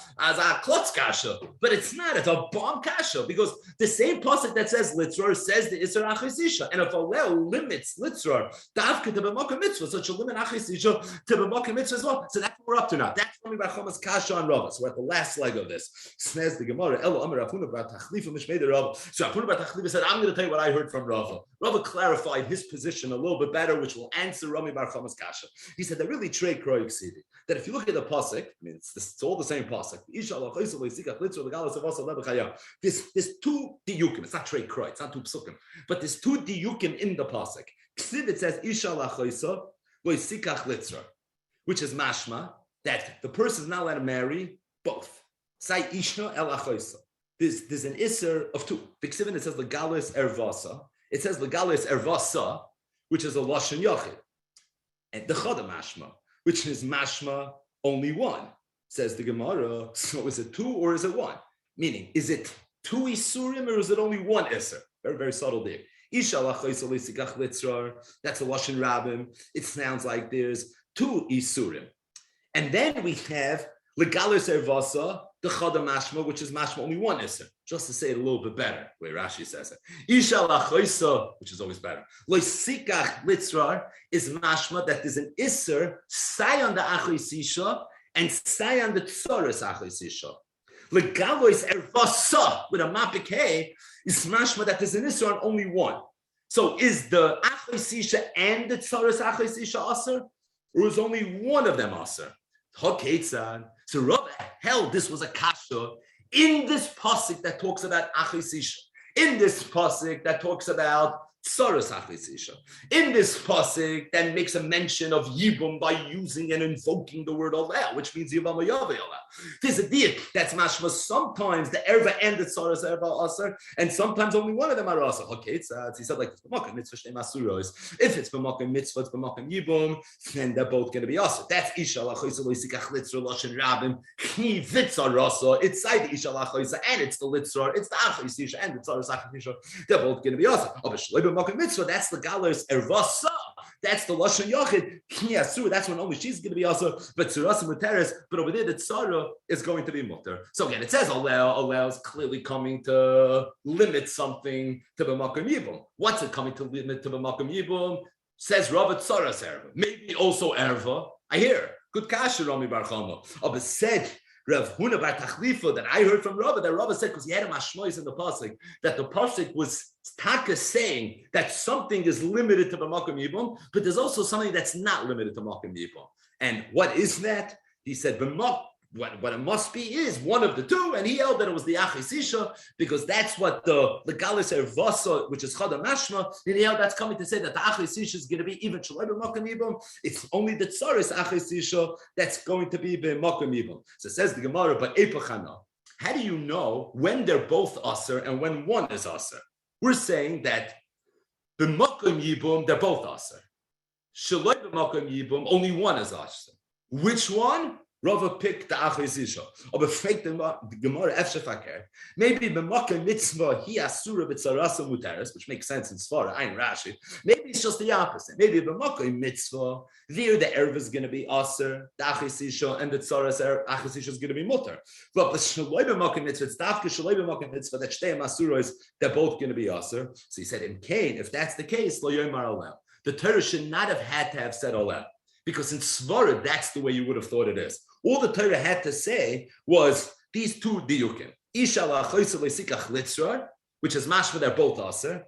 klotz kasha, but it's not. It's a bomb kasha because the same pasuk that says litzor says the isra achisisha, and if Allah limits litzor davka to b'makom mitzvah, so it should limit achisisha to b'makom mitzvah as well. So that's what we're up to now. That's Rami Bar Chama's kasha on Rav. So we're at the last leg of this. Snez the Gemara. Elo Amar Afuna Bar Tachlifa Mishmei Rav. So Afuna Bar Tachlifa said, "I'm going to tell you what I heard from Rav." Rav clarified his position a little bit better, which will answer Rami Bar Chama's kasha. He said that really trey kroik sidi. That if you look at the pasuk, I mean it's all the same pasuk. There's two diyukim. It's not trey kroik. It's not two psukim, but there's two diyukim in the pasuk. It says Isha lachoisa loisikach litzra, which is mashma that the person is not allowed to marry both. Say Isha el achoisa. There's an isser of two. B'ksivin it says legalis ervasa. It says legalis ervasa, which is a lashon yachid, and the chada mashma, which is mashma only one. Says the Gemara. So is it two or is it one? Meaning, is it two isurim or is it only one isser? Very very subtle there. Isha lachoisa leisikach litzrar. That's a lashon rabbim. It sounds like there's two isurim. And then we have legalis ervasa, the chada mashma, which is mashma only one isser. Just to say it a little bit better, the way Rashi says it. Isha lachoisa, which is always better. Loisikach litzrar is mashma that there's an isser, say on the achisisha and say on the tzoros achisisha. Legalis ervasa with a mapik hey is mashma that there's an isser on only one. So is the achisisha and the tzoros achisisha aser, or is only one of them aser? So Rabbi held this was a kasha in this pasuk that talks about achisisha, in this pasuk that talks about tzaras achisisha, in this pasuk that makes a mention of yibum by using and invoking the word Allah, which means yibam yavayala. There's a deal that's mashma. Sometimes the erva and the tzaras erva aser, and sometimes only one of them are aser. He said like if it's b'makom mitzvah, it's b'makom yibum, then they're both going to be aser. That's isha lachoisa loisikach litzra lashon rabim kni vitzar aser. It's side isha lachoisa and it's the litzra, it's the achisisha and the tzaras achisisha. They're both going to be aser. Mitzvah, that's the galas ervasa. That's the lashon yachid. Kniasur. That's when only she's going to be also. But tzuras muteres. But over there, the tzara is going to be mutter. So again, it says allow is clearly coming to limit something to b'makom yibum. What's it coming to limit to b'makom yibum? Says Rav tzaras erva. Maybe also erva. I hear good kasha Rami Bar Chama. But said Rav Huna Bar Tachlifa that I heard from Rav that Rav said because he had a mashmois in the pasuk that the pasuk was Taka saying that something is limited to b'makom yibum, but there's also something that's not limited to b'makom yibum. And what is that? He said what it must be is one of the two, and he held that it was the achisisha because that's what the legalis ervasa, which is chada mashma, and he held that's coming to say that the achisisha is going to be even shaloi b'makom yibum. It's only the tzaris achisisha that's going to be b'makom yibum. So it says the Gemara, but epachana. How do you know when they're both aser and when one is aser? We're saying that b'makom yibum they're both aser. Shaloi b'makom yibum only one is aser. Which one? Rava picked the achisisha. Or befake the Gemara efshefaker. Maybe b'makom mitzvah he asura b'tzarasa muteres, which makes sense in Svara, Ayin Rashi. Maybe it's just the opposite. Maybe b'makom mitzvah there the erva is going to be aser, the achisisha, and the tzaras achisisha is going to be mutter. But the shaloi b'makom mitzvah, it's dafka shaloi b'makom mitzvah that shtei masuros they're both going to be aser. So he said in Cain, if that's the case, lo yomar olem. The Torah should not have had to have said olem. Because in Svara, that's the way you would have thought it is. All the Torah had to say was these two diyukim. Isha lachoisa leisikach litzrar, which is mashma, they're both aser.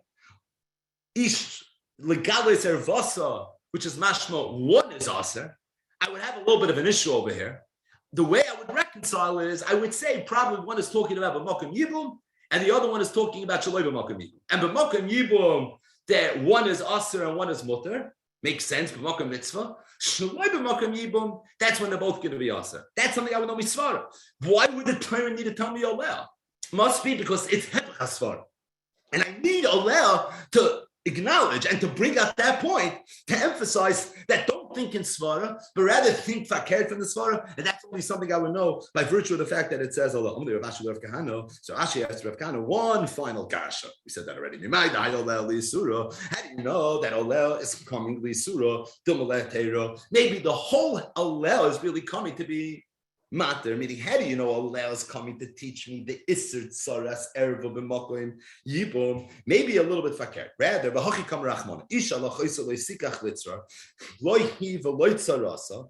Ish legalis ervasa, which is mashma, one is aser. I would have a little bit of an issue over here. The way I would reconcile it is, I would say probably one is talking about b'makom yibum, and the other one is talking about shaloi b'makom yibum. And b'makom yibum, that one is aser and one is mutter, makes sense. B'makom mitzvah. Shaloi b'makom yibum, that's when they're both going to be aser. That's something I would know misvara. Why would the Torah need to tell me oleh? Must be because it's hepech hasvara, and I need oleh to acknowledge and to bring up that point to emphasize that don't think in svara, but rather think fakir from the svara, and that's only something I would know by virtue of the fact that it says Allah. So Ashi asked Rav Kahana one final kasha. We said that already. How do you know that Olel is coming lisura? Maybe the whole Olel is really coming to be matter, meaning how do you know Allah is coming to teach me the Isser Tsaras Erva b'Makom Yibum? Maybe a little bit fakir. Rather, v'hachi kam rachmana. Isha l'choisa lo'isikach litzra. Lo'ihi v'loi tzarasa.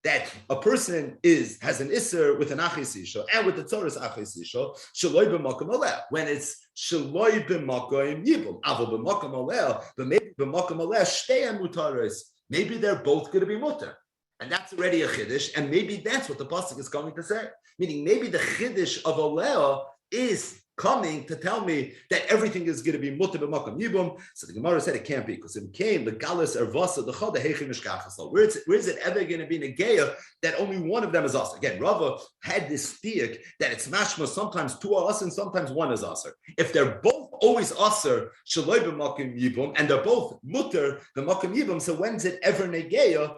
That a person has an Isser with an Achis Isha and with the Tzaras Achis Isha, shaloi b'Makom Oleh. When it's shaloi b'Makom Yibum. Avo b'Makom Oleh. But maybe b'Makom Oleh shtei mutaris. Maybe they're both going to be mutar. And that's already a chiddush, and maybe that's what the pasuk is coming to say. Meaning, maybe the chiddush of Oleh is coming to tell me that everything is going to be mutar b'makom yibum. So the Gemara said it can't be, because it came the galus ervasa the chada heichim mishkachas. Where is it ever going to be negeya that only one of them is aser? Again, Rava had this theik that it's mashma, sometimes two are aser and sometimes one is aser. If they're both always aser shaloi b'makom yibum and they're both mutar b'makom yibum, so when's it ever negeya?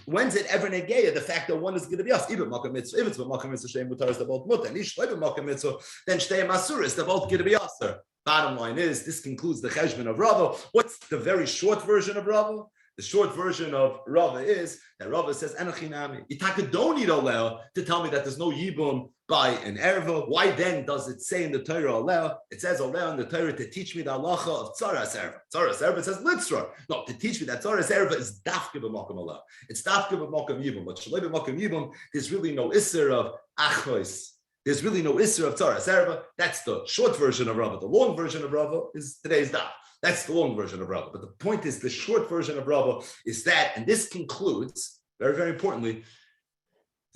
When's it ever negeya the fact that one is going to be aser? Even b'makom mitzvah, if it's b'makom mitzvah shtei mutar, is they're both mutar. And if shaloi b'makom mitzvah, then shtei masur. They're both going to be aser. Bottom line is, this concludes the cheshbon of Rava. What's the very short version of Rava? The short version of Rava is that Rava says, "Anachinami, Itaka don't need Oleh to tell me that there's no yibum by an erva. Why then does it say in the Torah Oleh? It says Oleh in the Torah to teach me the halacha of tzaras erva. Tzaras erva says litzra. No, to teach me that tzaras erva is dafke b'makom Oleh. It's dafke b'makom yibum. But shalei b'makom yibum, there's really no isser of achos. There's really no isser of tzaras erva. That's the short version of Rava. The long version of Rava is today's daf. That's the long version of Rava. But the point is, the short version of Rava is that, and this concludes, very, very importantly,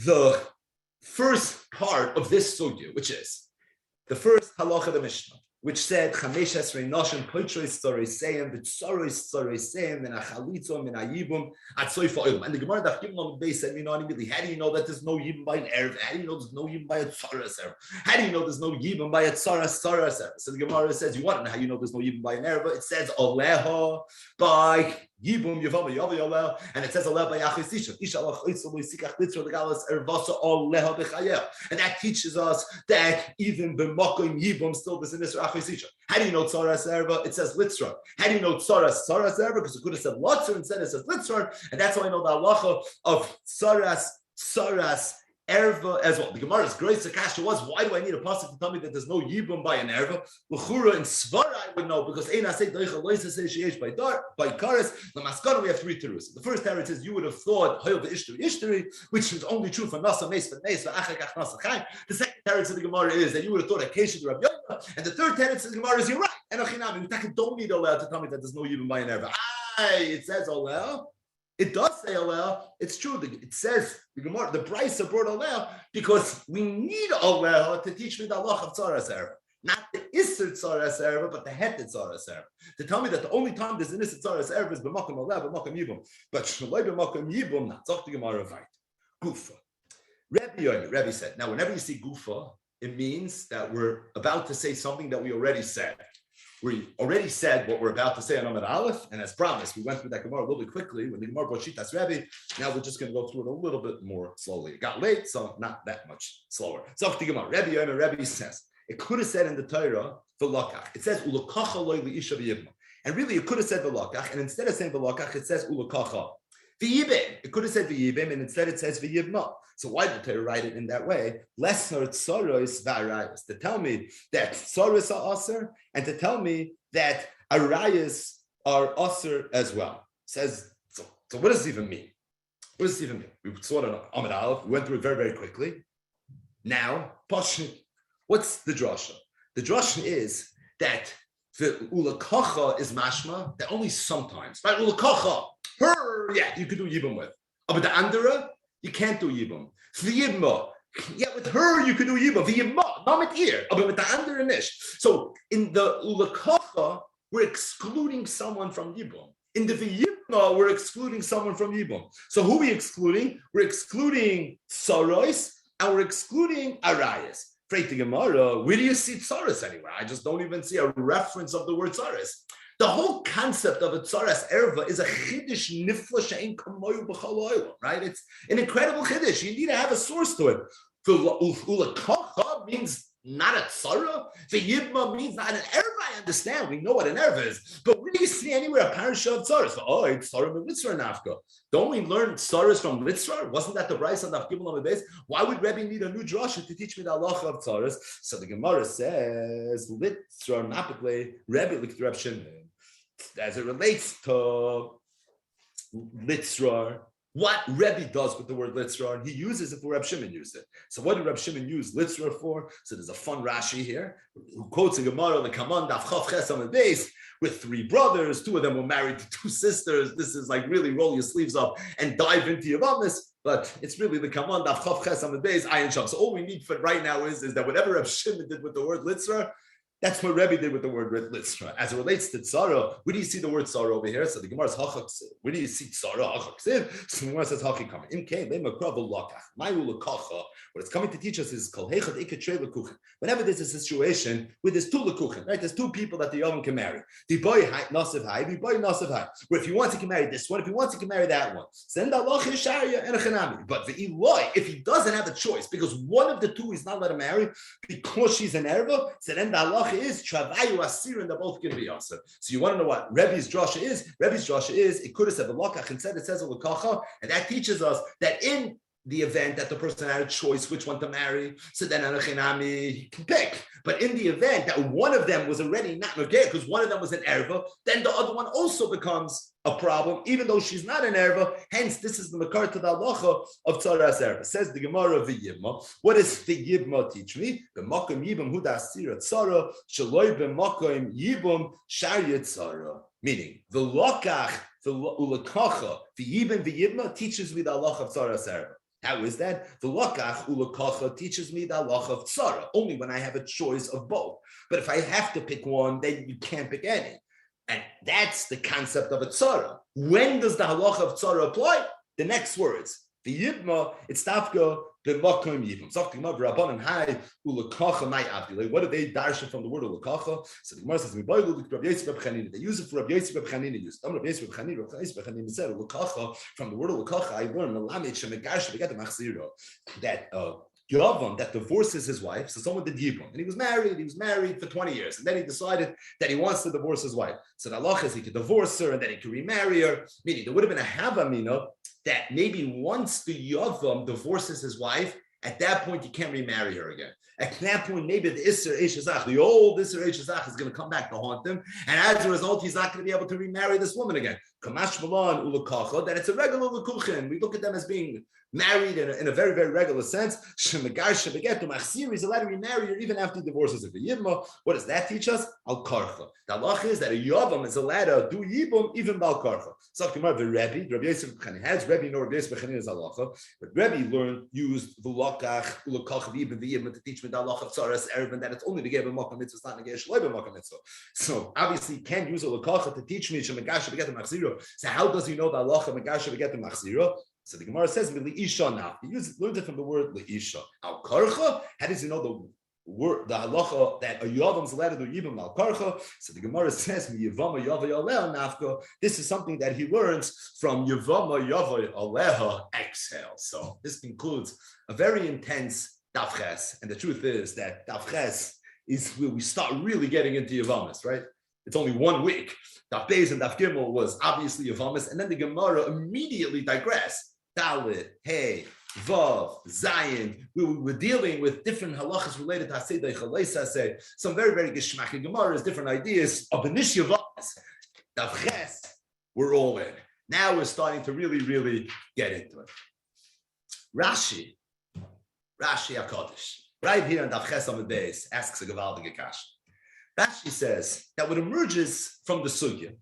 the first part of this sugya, which is the first halacha of the Mishnah, which said, Chamesh Esrei Noshen Poitros Tzoreseim V'Tzoros Tzoreseim Min HaChalitzo Min HaYibum At Soifa Oilum. And the Gemara Daf Gimel Amud Beis said, how do you know that there's no yibum by an erv? How do you know there's no yibum by a tzaras erv? How do you know there's no yibum by a tzaras erv? So the Gemara says, you want to know how you know there's no yibum by an erv? It says Oleha by Yibum Yevamos Oleh, and it says Oleh by Achis Isha. Isha l'choisa lo'isikach litzra l'galas ervasa Oleha b'chayel. And that teaches us that even b'makom yibum still there's an Isra Achis Isha. How do you know tzaras erva? It says litzra. How do you know tzaras erva? Because it could have said lotzra, instead it says litzra, and that's how I know the halacha of tzaras erva as well. The Gemara's great Kasha was, why do I need a pasuk to tell me that there's no yibum by an erva? L'chura in svara I would know, because ein asay doicha loisa say sheyesh by kares. The maskana we have three terus. The first teretz is you would have thought hayol ishtari, which is only true for nasa meis but meis v'achakach nasa chaim. The second teretz of the Gemara is that you would have thought Kasha the Rabbi Yomi, and the third teretz of the Gemara is you're right. And achinami, you don't need Oleh to tell me that there's no yibum by an erva. It says Oleh. It does say Oleh. It's true. It says the Gemara, the Brisa brought Oleh because we need Oleh to teach me the halacha of tzaras erva, not the Isser tzaras erva, but the heted tzaras erva. To tell me that the only time there's an Isser tzaras erva is b'makom Oleh, b'makom yibum, but shaloi b'makom yibum, not zok the Gemara right. Gufa. Rebbe said. Now, whenever you see Gufa, it means that we're about to say something that we already said. We already said what we're about to say on Amud Aleph, and as promised, we went through that Gemara a little bit quickly. When the Gemara brought Shitas Rebbe, now we're just going to go through it a little bit more slowly. It got late, so not that much slower. So the Gemara, Rebbe says, it could have said in the Torah, v'lakach. It says, ulakacha loy li'isha v'yivma. And really, it could have said v'lakach, and instead of saying v'lakach, it says ulakacha. V'yibim. It could have said v'yibim, and instead it says v'yivma. So why did the Torah write it in that way? Lesnar tzaros v'arayos. To tell me that tzaros are aser, and to tell me that arayos are aser as well. Says, so what does this even mean? What does this even mean? We saw it on Amud Aleph. We went through it very, very quickly. Now, what's the drasha? The drasha is that the ulakacha is mashma, that only sometimes, right? Ulakacha, you could do yibum with. But the andere, you can't do Yibum. The Yibma, yeah, with her you can do Yibum. The Yibma, not with ear, but with the andere nish. So in the Ulakacha, we're excluding someone from Yibum. In the V'yibna, we're excluding someone from Yibum. So who are we excluding? We're excluding Tsaros and we're excluding Arayas. Freit the Gemara, where do you see Tsaros anywhere? I just don't even see a reference of the word Tsaros. The whole concept of a Tsaras Erva is a Chiddush Nifla She'en Kamoyu B'chal Olam, right? It's an incredible Chiddush. You need to have a source to it. The Ulakacha means not a tzara. The Yibma means not an erva. I understand. We know what an erva is. But where do you see anywhere a parasha of tzaras? Oh, it's tzara with litzra nafka. Don't we learn tzaras from litzra? Wasn't that the Bryce on Daf Gimel Amud Beis? Why would Rebbe need a new drasha to teach me the halacha of tzaras? So the Gemara says litzra napikle Rebbe likt Shimon. As it relates to litzra, what Rebbe does with the word litzra, and he uses it for Reb Shimon used it. So what did Reb Shimon use litzra for? So there's a fun Rashi here who quotes a Gemara, the Kaman Daf Chav Ches Amud Beis, with 3 brothers. 2 of them were married to 2 sisters. This is like really roll your sleeves up and dive into Yevamos. But it's really the Kaman Daf Chav Ches Amud Beis Ayin Sham. So all we need for right now is that whatever Reb Shimon did with the word litzra, that's what Rebbe did with the word litzra. As it relates to tzara, where do you see the word tzara over here? So the Gemara is hachaksiv. Where do you see tzara? Hachaksiv. So the Gemara says hachikam. Imkei lemakrav lakach. Mayu lakacha. What it's coming to teach us is kol heichad iketrei lekuchen. Whenever there's a situation where there's 2 lekuchen, right? There's 2 people that the Yomi can marry. The boy nasiv high, the boy nasiv high. Where if he wants, he can marry this one. If he wants, he can marry that one. Send Allah sharia and a chanami. But the Eloi, if he doesn't have a choice, because one of the 2 is not let him marry because she's an erva, so then the Allah is travayu asir, and they're both going to be asir. So you want to know what Rebbe's drasha is? Rebbe's drasha is it could have said the lakach, instead it says a lakacha, and that teaches us that in the event that the person had a choice which one to marry, so then anachinami he can pick. But in the event that one of them was already not nogeh because one of them was an erva, then the other one also becomes a problem, even though she's not an erva. Hence, this is the makar to the halacha of tzaras erva. Says the Gemara of the Yibma. What does the Yibma teach me? The makom yibam hu dasira tzara shaloi b'makom yibam sharyat tzara. Meaning the lokach, the ulakacha, the yibam teaches me the halacha of tzaras erva. How is that? The lakach ulakacha teaches me the halacha of tzara only when I have a choice of both. But if I have to pick one, then you can't pick any. And that's the concept of a tzara. When does the halacha of tzara apply? The next words. The yibma, it's tafka b'makom yibam. Zok t'gma b'rabbanan hai ulakacha mai avdilei. What do they darshan from the word ulakacha? So the Gemara says, they use it for Rabbi Yosef Reb Chanina use. Rabbi Yosef Reb Chanina said ulakacha, from the word ulakacha, I learned that Yavam that divorces his wife, so someone did Yibum, and he was married for 20 years, and then he decided that he wants to divorce his wife. So the halacha is he could divorce her, and then he could remarry her, meaning there would have been a havamina that maybe once the Yavam divorces his wife, at that point you can't remarry her again. At that point, maybe the Isser Eshazach, the old Isser Eshazach is going to come back to haunt him, and as a result, he's not going to be able to remarry this woman again. Kamash Malan Ulakacha, that it's a regular Lukuchin. We look at them as being married in a very, very regular sense. Shemagar Shebegetu Machsir is allowed to remarry her even after he divorces her. What does that teach us? Al Karcha. The halacha is that a Yavam is allowed to do Yibum even Bal Karcha. So the Rabbi Yosef B'Chani has Rabbi nor Rabbi Yosef B'Chani is halacha, but Rabbi used the Lakach Ulakacha Yibum to teach me the halacha of Tzaras Erevin that it's only to give a Makom Mitzvah, it's not to give a Shloi B'Makom Mitzvah. So obviously you can't use a Lakacha to teach me Shemagar Shebegetu Machsir. So how does he know the halacha Megar Shebegetu Machsir? So the Gemara says Leisha now. He learned it from the word Leisha. Al Karcha. How does he know the word, the halacha that a Yavam is allowed to do Yibam Al Karcha? So the Gemara says Yevama Yavay Aleha Nafka. This is something that he learns from Yevama Yavay Aleha Exhale. So this concludes a very intense Daf Ches, and the truth is that Daf Ches is where we start really getting into Yevamos, right? It's only 1 week. Daf Beis and Daf Gimel was obviously Yevamos, and then the Gemara immediately digressed. Dalit, Hey, Vav, Zayin. We were dealing with different halachas related to Hasidei Chaleisaseh, some very, very geshmaki Gemaras, different ideas of the Nish Yevamos. Daf Ches, we're all in. Now we're starting to really, really get into it. Rashi HaKadosh, right here in Daf Ches Amud Beis, asks a gewaltige Kasha. Rashi says that what emerges from the sugya,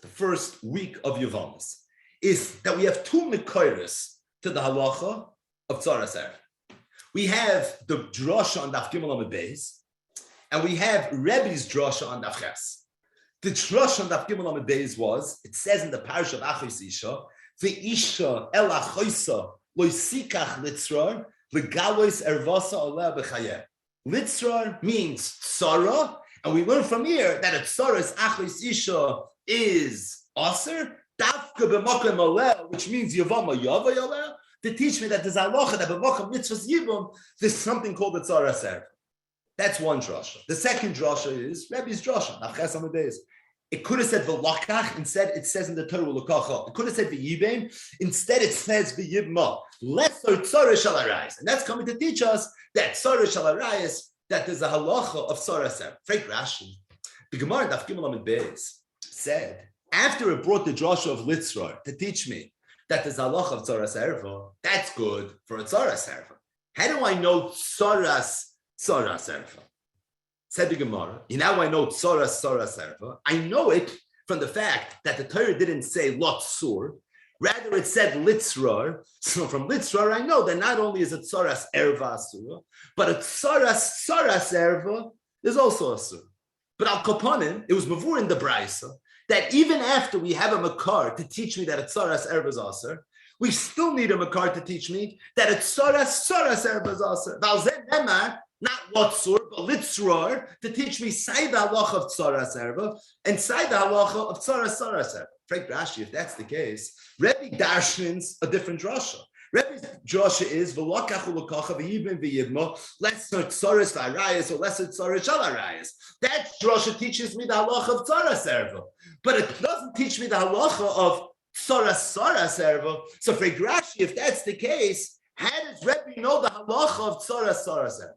the first week of Yevamos, is that we have two Mekoros to the halacha of Tzaras Erev. We have the drasha on Daf Gimel Amud Beis, and we have Rebbe's drasha on Daf Ches. The drasha on Daf Gimel Amud Beis was, it says in the parish of Achos Isha, Ve'isha el achoisa lo sikach litzrar v'galois ervasa aleh b'chayeh. Litzrar means tzara, and we learn from here that a tzaras Achos Isha is aser, dafka b'makom aleh, which means Yevamos yavay aleh, to teach me that there's halacha that b'makom mitzvahs yibum, there's something called the tzaras erev. That's one drasha. The second drasha is Rebbe's drasha. Nachas Amud Beis. It could have said v'lakach, instead it says in the Torah l'kacha. It could have said v'yibim, instead it says v'yibma. Lesser tzara shall arise, and that's coming to teach us that tzara shall arise, that there's a halacha of tzaras erev. Frank Rashi, the Gemara Daf Gimel Amud Beis said after it brought the drasha of litzrar to teach me that there's a halacha of tzaras erev, that's good for a tzaras erev. How do I know tzaras erev? Said the Gemara, now I know tzaras erev. I know it from the fact that the Torah didn't say lot sur, rather it said litzrar. So from litzrar I know that not only is it tzaras erev asura, but a tzaras erev is also asur. But al kapanim, it was mavur in the brayso that even after we have a makar to teach me that a tzaras erev is asur, we still need a makar to teach me that a tzaras erev is asur. Valzeh nemar, not lotzur, but litzrar, to teach me say the halacha of tzaras erev and say the halacha of tzaras erev. Frank Rashi, if that's the case, Rebbe darshins a different drasha. Rebbe's drasha is v'lakachu l'kacha v'yibim v'yibma lesser tzaras v'arayas or lesser tzaras shal arayas. That drasha teaches me the halacha of tzaras erev, but it doesn't teach me the halacha of tzaras erev. So Frank Rashi, if that's the case, how does Rebbe know the halacha of tzaras erev?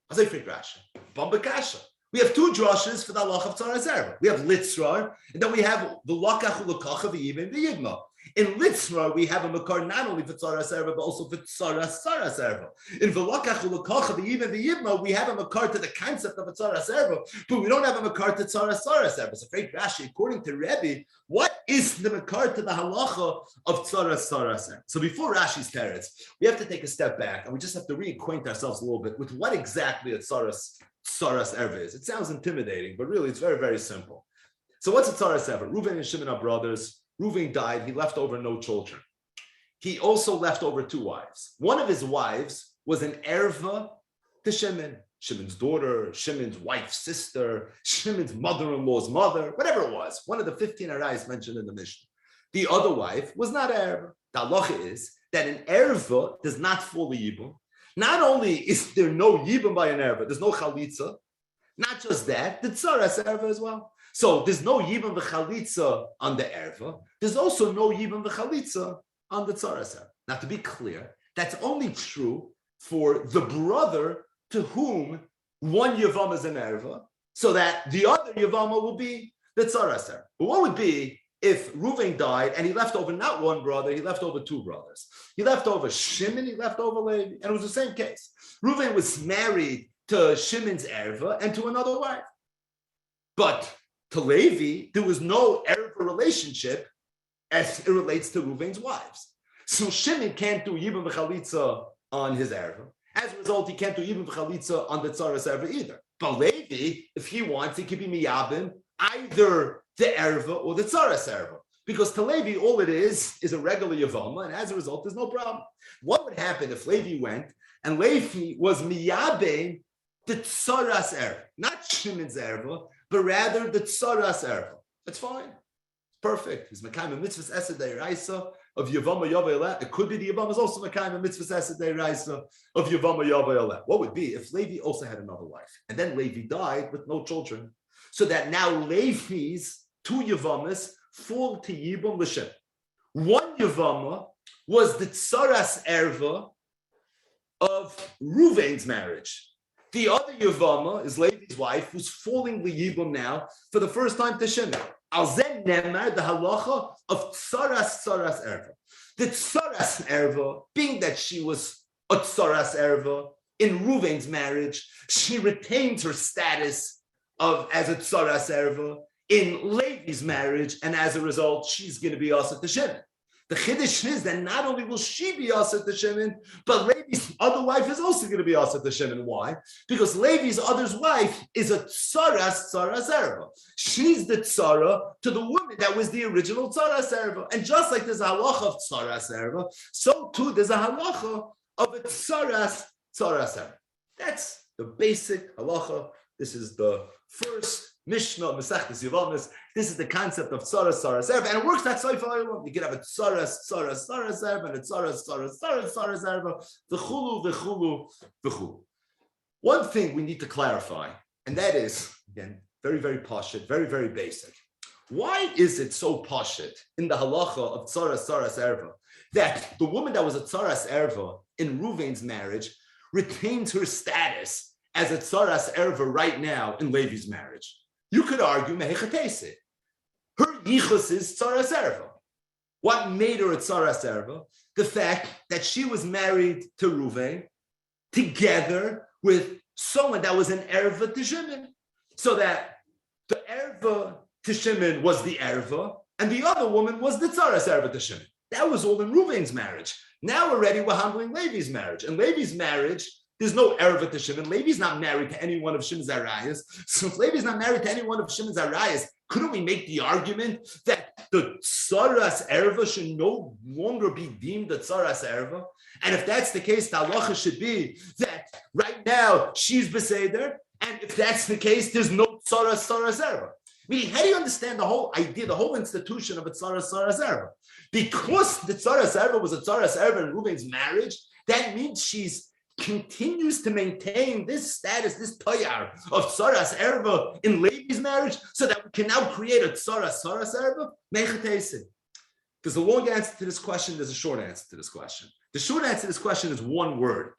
I say Frank Rashi, Bamba Kasha. We have two drashas for the halacha of tzaras erev. We have litzrar, and then we have the lakachu l'kacha v'yibim v'yibma. In litzrar, we have a makar not only for tzaras erev, but also for tzaras erev. In v'lakachu l'kacha v'yibim v'yibma, we have a makar to the concept of a tzaras erev, but we don't have a makar to tzaras erev. So Frank Rashi, according to Rebbe, what is the makar to the halacha of tzaras erev? So before Rashi's teretz, we have to take a step back, and we just have to reacquaint ourselves a little bit with what exactly a tzaras erev is. It sounds intimidating, but really it's very, very simple. So what's a tzaras erev? Reuven and Shimon are brothers. Reuven died. He left over no children. He also left over two wives. One of his wives was an erva to Shimon. Shimon's daughter, Shimon's wife's sister, Shimon's mother-in-law's mother, whatever it was. One of the 15 arayos mentioned in the Mishnah. The other wife was not an erva. The halacha is that an erva does not fall yibum. Not only is there no yibum by an erva, there's no chalitza. Not just that, the tzaras erva as well. So there's no yibum v'chalitza on the erva. There's also no yibum v'chalitza on the tzaras erva. Now, to be clear, that's only true for the brother to whom one Yevamos is an erva, so that the other Yevamos will be the tzaras erva. But what would be if Reuven died and he left over not one brother, he left over two brothers? He left over Shimon, he left over Levi, and it was the same case. Reuven was married to Shimon's erva and to another wife. But to Levi, there was no erva relationship as it relates to Reuven's wives. So Shimon can't do yibum v'chalitza on his erva. As a result, he can't do yibum v'chalitza on the tzaras erva either. But Levi, if he wants, he could be miyabim either the erva or the tzaras erva. Because to Levi, all it is a regular yavama, and as a result, there's no problem. What would happen if Levi went and Levi was miyabim the tzaras erva, not Shimon's erva, but rather the tzaras erva? That's fine. It's perfect. He's mekayim mitzvahs esed deiraisa of Yevamos yavay aleh. It could be the Yevamos also mekayim mitzvahs esed deiraisa of Yevamos yavay aleh. What would be if Levi also had another wife, and then Levi died with no children, so that now Levi's two Yevamos fall to Yibum l'shem. One Yevama was the tzaras erva of Reuven's marriage. The other Yevama is Levi's wife, who's falling Yibum now for the first time to Shimon. Al zen nemar, the halacha of tzaras erva. The tzaras erva, being that she was a tzaras erva in Reuven's marriage, she retained her status as a tzaras erva in Levi's marriage, and as a result, she's going to be also to Shimon. The chiddush is that not only will she be asset to Shimon, but Levi's other wife is also going to be asset to Shimon. Why? Because Levi's other's wife is a tzaras erva. She's the tzara to the woman that was the original tzaras erva. And just like there's a halacha of tzaras erva, so too there's a halacha of a tzaras erva. That's the basic halacha. This is the first Mishnah, Meseches, Yevamos. This is the concept of tzaras erva, and it works that way for everyone. You can have a tzaras erva and a tzaras erva. V'chulu. One thing we need to clarify, and that is, again, very, very pashut, very, very basic. Why is it so pashut in the halacha of tzaras erva that the woman that was a tzaras erva in Ruvain's marriage retains her status as a tzaras erva right now in Levi's marriage? You could argue mehechatese. Her yichus is tzaras erva. What made her a tzaras erva? The fact that she was married to Ruvain together with someone that was an erva to Shimon. So that the erva to Shimon was the erva, and the other woman was the tzaras erva to Shimon. That was all in Ruvain's marriage. Now already we're handling Levi's marriage. And Levi's marriage, there's no erva to Shimon. Levi's not married to any one of Shimon's arayas. So if Levi's not married to any one of Shimon's arayas, couldn't we make the argument that the tzaras erva should no longer be deemed the tzaras erva? And if that's the case, the halacha should be that right now she's beseder, and if that's the case, there's no tzaras erva. Meaning, how do you understand the whole idea, the whole institution of a tzaras erva? Because the tzaras erva was a tzaras erva in Reuven's marriage, that means she's continues to maintain this status, this toyar of tzaras erva in Levi's marriage, so that we can now create a tzaras erva. There's a long answer to this question. There's a short answer to this question. The short answer to this question is one word: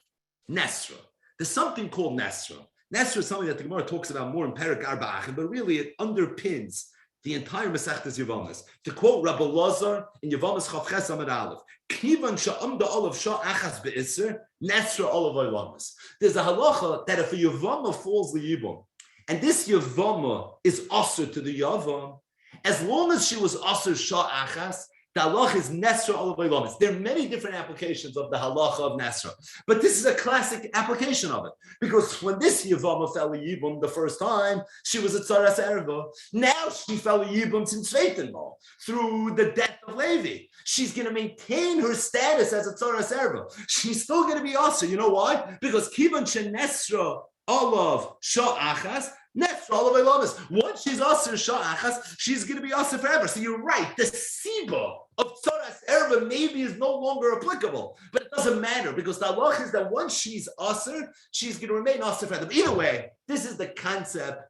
nesra. There's something called nesra. Nesra is something that the Gemara talks about more in Perek Arba'achim, but really it underpins the entire Meseches Yevamos. To quote Rabbi Lazar in Yevamos Chavches Amud Aleph, Kivan sha'amda olav sha'achas be'isr, nesra olav olamas. There's a halacha that if a Yevama falls the Yibam, and this Yevama is asur to the Yavam, as long as she was asur sha'achas, the halacha is nesra olav olamas. There are many different applications of the halacha of nesra, but this is a classic application of it, because when this Yevama fell a Yibum the first time, she was a tzaras erva. Now she fell a Yibum since Sveitenmal through the death of Levi. She's going to maintain her status as a tzaras erva. She's still going to be asur. You know why? Because kivan shenesra olav sha'achas. Once she's asur sha'achas, she's going to be asur forever. So you're right. The siba of tzaras erva maybe is no longer applicable, but it doesn't matter because the halach is that once she's asur, she's going to remain asur forever. Either way, this is the concept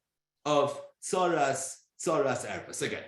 of tzaras erva. So again,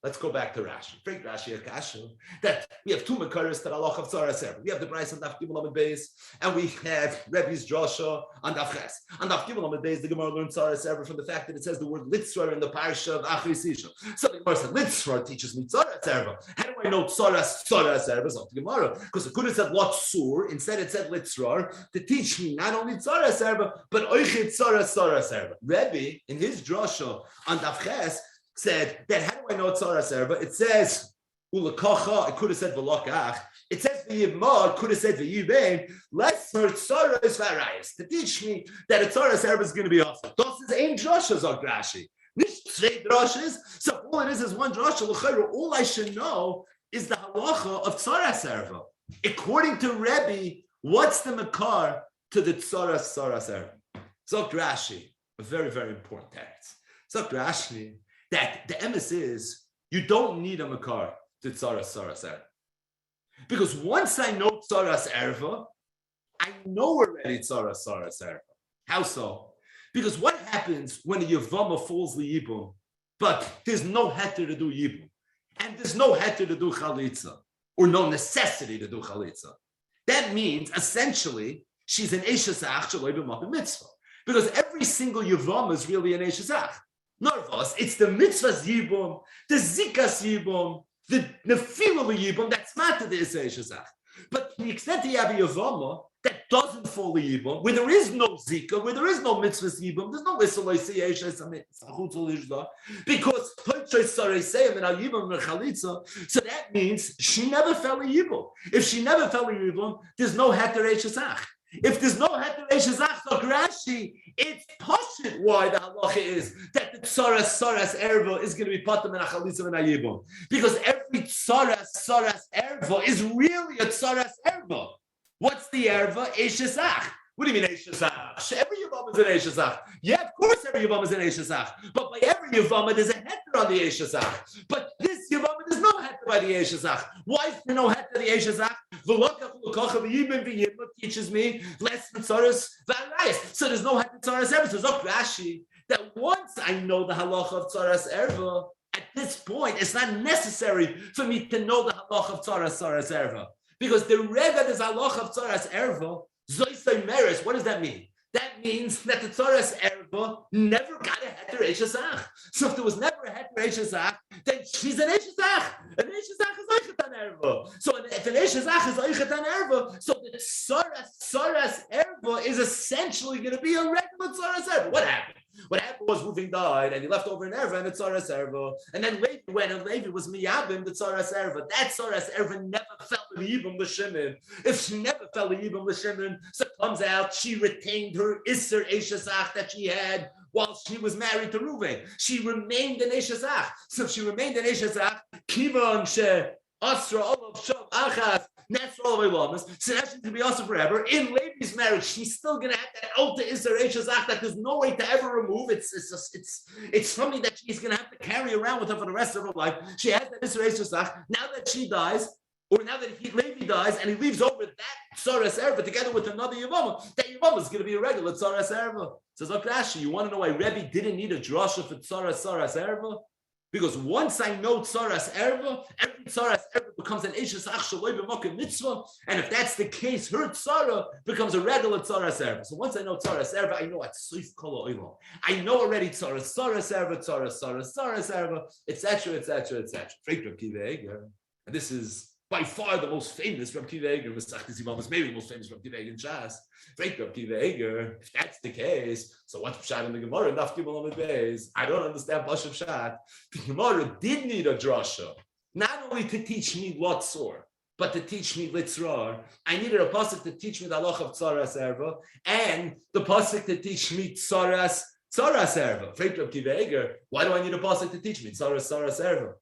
let's go back to Rashi. Bring Rashi a Kasha that we have two makaros that halach of tzaras erva. We have the Bryce on Daf Gimel Amud Beis, and we have Rebbe's drasha on Daf Ches. On Daf Gimel Amud Beis, the Gemara learns tzaras erva from the fact that it says the word litzrar in the parsha of Achri Sisha. So the Gemara said litzrar teaches me tzaras erva. How do I know tzaras erva? So the Gemara, because it could have said lotsur, instead it said litzrar to teach me not only tzaras erva but oichet tzaras erva. Rebbe in his drasha on Daf Ches said that how do I know tzaras erva? It says ulakacha. It could have said v'lakach. It says v'yivma. It could have said v'yivein. Let's learn tzaras varayis to teach me that a tzaras erva is going to be awesome. Das is ein drasha zog Rashi. Nicht zwei drashas. So all it is one drasha. All I should know is the halacha of tzaras erva. According to Rebbe, what's the makar to the tzaras erva? Zog Rashi, a very, very important text. Zog Rashi that the emes is you don't need a makar to tzaras erva. Because once I know tzaras erva, I know already tzaras erva. How so? Because what happens when a Yevama falls the Yibum, but there's no heter to do Yibum, and there's no heter to do Chalitza, or no necessity to do Chalitza? That means, essentially, she's an Eshesach Shaloi B'Mapim Mitzvah. Because every single Yevama is really an Eshesach. Narvos, it's the mitzvahs yibum, the zikas yibum, the nefilul yibum that's matter the Eshesach. But to the extent that you have a Yevama that doesn't fall Yibum, where there is no Zika, where there is no mitzvah Yibum, there's no Isolai Siyesha, because so that means she never fell a Yibum. If she never fell a Yibum, there's no Heter Eshesach. If there's no Heter Eshesach, so Rashi, it's poshut why the halacha is that the Tzoras Erva is going to be Patam and a Chalitza and a Yibum. Because every Tzoras Erva is really a Tzoras Erva. What's the Erva? Eshesach. What do you mean Eshesach? Every Yevama is an Eshesach. Yeah, of course every Yevama is an Eshesach. But by every Yevama there's a heter on the Eshesach. But this Yevama there's no heter by the Eshesach. Why is there no heter on the Eshesach? Teaches me less than Tzoras V'arayis. So there's no heter Tzoras Erva. So there's no Rashi that once I know the halacha of Tzoras Erva, at this point it's not necessary for me to know the halacha of Tzoras Erva. Because the Rega is halacha of Tzoras Erva, Zoisai Meres, what does that mean? That means that the Tzoras Erva never got a Heter Eshesach. So if there was never a Heter Eshesach, then she's an Eshesach. An Eshesach is Oichetan Erva. So if an Eshesach is Oichetan Erva, so the Tzoras Erva is essentially going to be a regular Tzoras Erva. What happened? What happened was Reuven died and he left over an Erva and the Tzoras Erva. And then Levi went and Levi was Miyabim, the Tzoras Erva. That Tzoras Erva never fell in Yibum L'Shimon. If she never fell in Yibum L'Shimon, so it comes out she retained her Isser Eshesach that she had while she was married to Reuven. She remained an Eshesach. So if she remained an Eshesach, Kivan She Asra Olav Shav Achas. So now she's going to be also forever. In Levi's marriage, she's still going to have that Alta Isser Eshesach that there's no way to ever remove. It's something that she's going to have to carry around with her for the rest of her life. She has that Isser Eshesach. Now that she dies, or now that Levi dies, and he leaves over that Tzoras Erva together with another Yevama, that Yevama is going to be a regular Tzoras Erva. Says, look, Rashi, you want to know why Rebbe didn't need a drasha for Tzoras Erva? Because once I know Tzoras Erva, every Tzoras Erva becomes an Eshesach Shaloi B'Mokim Mitzvah, and if that's the case, her Tzara becomes a regular Tzoras Erva. So once I know Tzoras Erva, I know at Suif Kol Olam. I know already Tzoras Erva, Tzoras Erva, etc. And this is by far the most famous Reb Kiva Eger, Meseches Yevamos, maybe the most famous Reb Kiva Eger in Shas. Reb Kiva Eger, if that's the case, so what's Pshat in the Gemara? Daf Gimel Amud Beis. I don't understand Pashup Pshat. The Gemara did need a drasha, not only to teach me Lotzor, but to teach me Litzrar. I needed a pasuk to teach me the halacha of Tzoras Erva, and the pasuk to teach me Tzoras Erva. Reb Kiva Eger, why do I need a pasuk to teach me Tzoras Erva?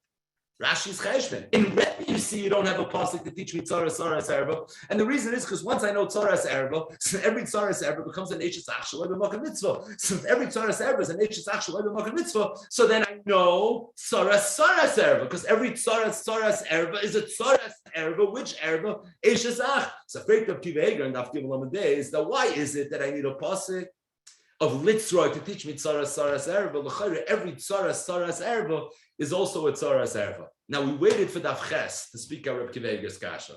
Rashi's cheshbon. In Rebbe, you see, you don't have a pasuk to teach me Tzoras Erva, and the reason is because once I know Tzoras Erva, so every Tzoras Erva becomes an Eshesach Shaloi B'Mokim Mitzvah. So if every Tzoras Erva is an Eshesach Shaloi B'Mokim Mitzvah, so then I know Tzoras Erva, because every Tzoras Erva is a Tzoras Erva. Which Erva? Eshesach. So Freit of Kiva Eger and Daf Gimel Amud Beis. Now, why is it that I need a pasuk of Litzroi to teach me Tzoras Erva? L'chayre, every Tzoras Erva is also a Tzoras Erva. Now, we waited for Daf Ches to speak out Reb Kiva Eger's Kasha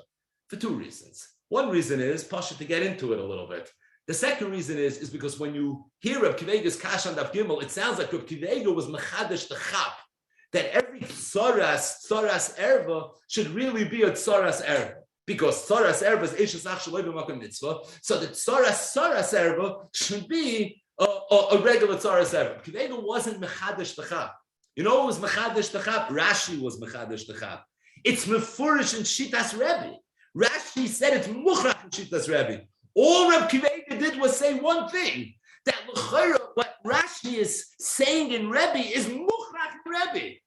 for two reasons. One reason is, Pasha, to get into it a little bit. The second reason is because when you hear Reb Kiva Eger's Kasha on Daf Gimel, it sounds like Reb Kiva Eger was Mechadesh the Chap, that every Tzoras Erva should really be a Tzoras Erva. Because Tzoras Erva is Eshesach Shaloi B'Mokim Mitzvah, so the Tzoras Erva should be a regular Tzoras Erva. Kiva Eger wasn't Mechadesh the Chap. You know who was Mechadesh the Chap? Rashi was Mechadesh the Chap. It's Mefurish in Shitas Rebbe. Rashi said it's Muchrach in Shitas Rebbe. All Reb Kiva Eger did was say one thing, that what Rashi is saying in Rebbe is Muchrach in Rebbe.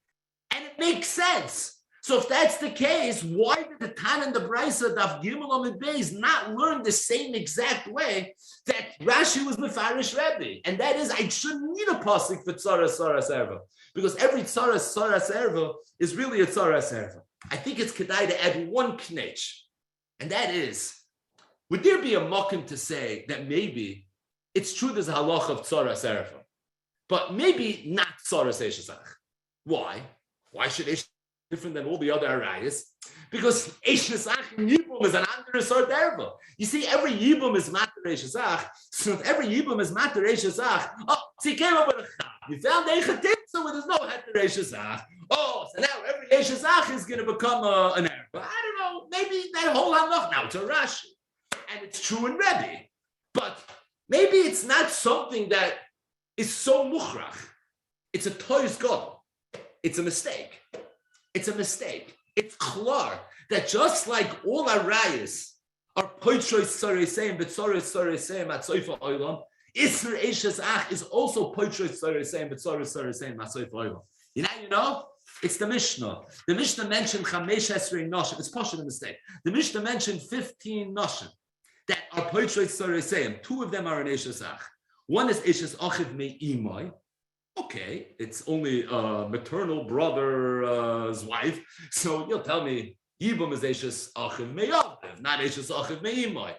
And it makes sense. So if that's the case, why did the Tan and the Brisa Daf Gimel Amud Beis not learn the same exact way that Rashi was Mefarish Rebbe? And that is, I shouldn't need a pasuk for Tzoras Erva, because every Tzoras Erva is really a Tzoras Erva. I think it's kedai to add one knech, and that is, would there be a makom to say that maybe it's true there's a halacha of Tzoras Erva, but maybe not Tzoras Eshesach? Why? Why should Eshesach different than all the other arayas? Because Eshesach in Yibum is an under sort erva. You see, every Yibum is mater Eshesach. So if every Yibum is mater Eshesach, so he came up with a chap. You found Echatim, so there's no heter Eshesach. So now every Eshesach is going to become an erva. I don't know. maybe that whole halach, now it's a Rashi. And it's true in Rebbe. But maybe it's not something that is so muchrach. It's a toys god. It's a mistake. It's a mistake. It's klar that just like all our rayas are poitrois soreseim, but soreseim at soifa oilam, Isra Eishes Ach is also poitrois soreseim, but soreseim at soifa oilam. You know? It's the Mishnah. The Mishnah mentioned Chamesh Esrei Noshim. It's partially a mistake. The Mishnah mentioned 15 Noshim that are poitrois soreseim. 2 of them are in Eishes Ach. One is Eishes Achiv Me'imai. Okay, it's only a maternal brother's wife. So you'll tell me, Yibum is Eishes Achiv Me'aviv, not Eishes Achiv Me'imai.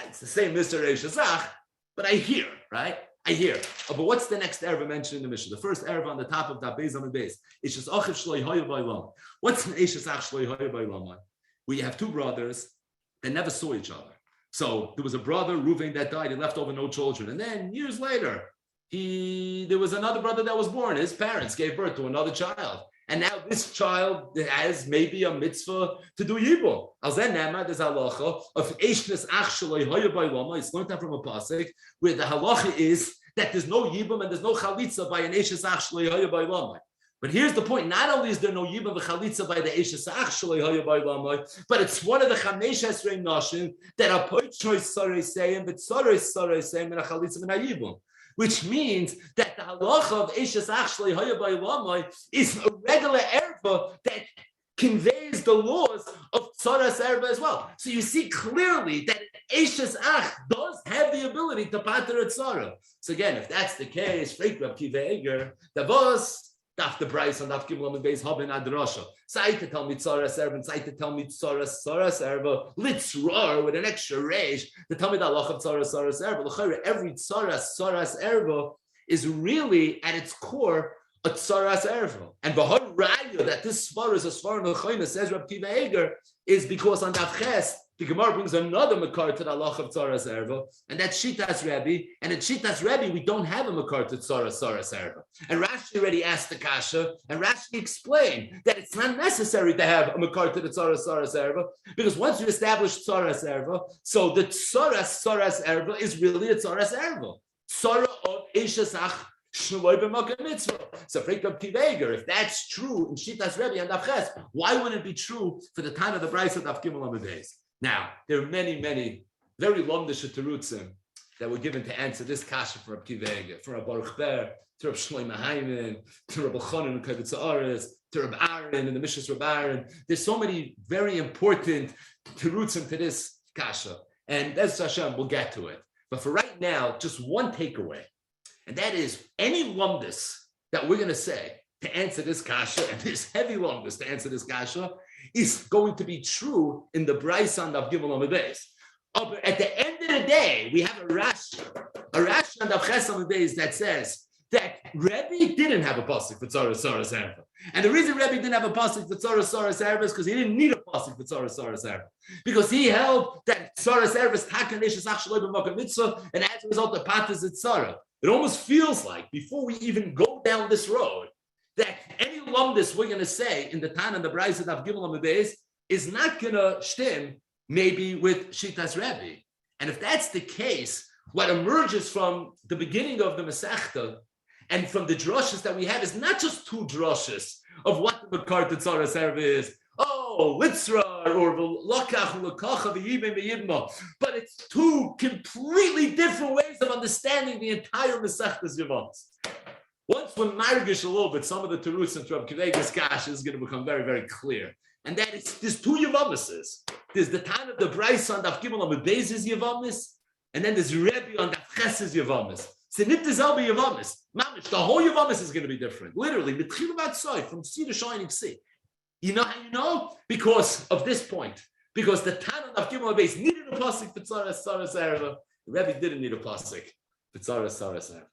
It's the same Mr. Eishes Ach, but I hear, right? I hear. Oh, but what's the next erva mentioned in the Mishnah? The first erva on the top of that Beis Amud Beis. Eishes Achiv Shloi Hoya B'Olam. What's an Eishes Ach Shloi Hoya B'Olam? Where you have 2 brothers that never saw each other. So there was a brother, Reuven, that died. He left over no children. And then years later, there was another brother that was born. His parents gave birth to another child. And now this child has maybe a mitzvah to do yibum. Al zen nema, there's halacha of eishnes ach shaloi hoya b'olama. It's learned that from a pasuk where the halacha is that there's no yibum and there's no chalitza by an eishnes ach shaloi hoya b'olama. But here's the point: not only is there no yibum v'chalitza by the eishnes ach shaloi hoya b'olama, but it's one of the chamesh esrei nashim that are poitrois sorei sayim, but sorei sayim and a chalitza and a yibum. Which means that the halacha of Eishes Achshlei Hoya B'Olamai is a regular erva that conveys the laws of Tzoras erva as well. So you see clearly that Eishes Ach does have the ability to pater a tzara. So again, if that's the case, Freik Rab Kiva Eger, the boss, Daf the Bryce on Daf Gimel Amud Beis Haben Adrasha. Say to tell me Tzoras erva, and say to tell me Tzoras erva, litzrar with an extra reish to tell me the halacha of Tzoras erva. Every Tzoras erva is really at its core a Tzoras erva. And Bahar Raya that this svar is a svar Mechoina, says Rab Kiva Eger, is because on Daf Ches the Gemara brings another makar to the halacha of Tzoras erva, and that's Shitas Rebbe. And in Shitas Rebbe, we don't have a makar to Tzoras erva. And Rashi already asked the Kasha, and Rashi explained that it's not necessary to have a makar to the Tzoras erva, because once you establish Tzoras erva, so the Tzoras erva is really a Tzoras erva. Tzara of Eishes Ach Shnuloi b'Makom Mitzvah. So if that's true in Shitas Rebbe and Avches, why wouldn't it be true for the time of the Bryce of Gimel Amud Beis? Now, there are many, many very Lomdus terutzim that were given to answer this kasha for Reb Kiva Eger, from Reb Baruch Ber, to Reb Shlomo Hayman, to Reb Elchanan and Kavitz Haaretz, to Reb Aaron and the Mishas Reb Aaron. There's so many very important terutzim to this kasha, and as Hashem, we'll get to it. But for right now, just one takeaway, and that is any Lomdus that we're going to say to answer this kasha, and this heavy Lomdus to answer this kasha, is going to be true in the Bryson of Gimel Amud Beis. But at the end of the day, we have a Rashi on the Ches Amud Beis that says that Rebbe didn't have a pasuk for Tzoras erva. And the reason Rebbe didn't have a pasuk for Tzoras erva is because he didn't need a pasuk for Tzoras erva. Because he held that Tzoras erva is Takan Eishes Ach Shloi b'Makom Mitzvah, and as a result, the path is Tzara. It almost feels like, before we even go down this road, that any Lomdus we're going to say in the Tan and the Bryce of Gimel Amud Beis is not going to stem maybe with Shitas Rebbe. And if that's the case, what emerges from the beginning of the Masechta and from the drushes that we have is not just 2 drushes of what the Makar to Tzoras erva is. Oh, Litzra or Lakach Lakacha v'Yibma, but it's 2 completely different ways of understanding the entire Mesechtas Yevamos. Once we're margish a little bit, some of the teruts and Reb Kiva Eger's Kasha is going to become very, very clear. And that is, there's 2 Yevamoses. There's the time of the Bryce on Daf Gimel Amud Beis is Yevamis, and then there's Rebbe on Daf Ches is Yevamis. So Nipte Zelbe Yevamis. Mamish, the whole Yevamis is going to be different. Literally, from sea to shining sea. You know how you know? Because of this point. Because the Tan of Gimel Beis needed a pasuk for Tzoras erva. The Rebbe didn't need a pasuk for Tzoras erva.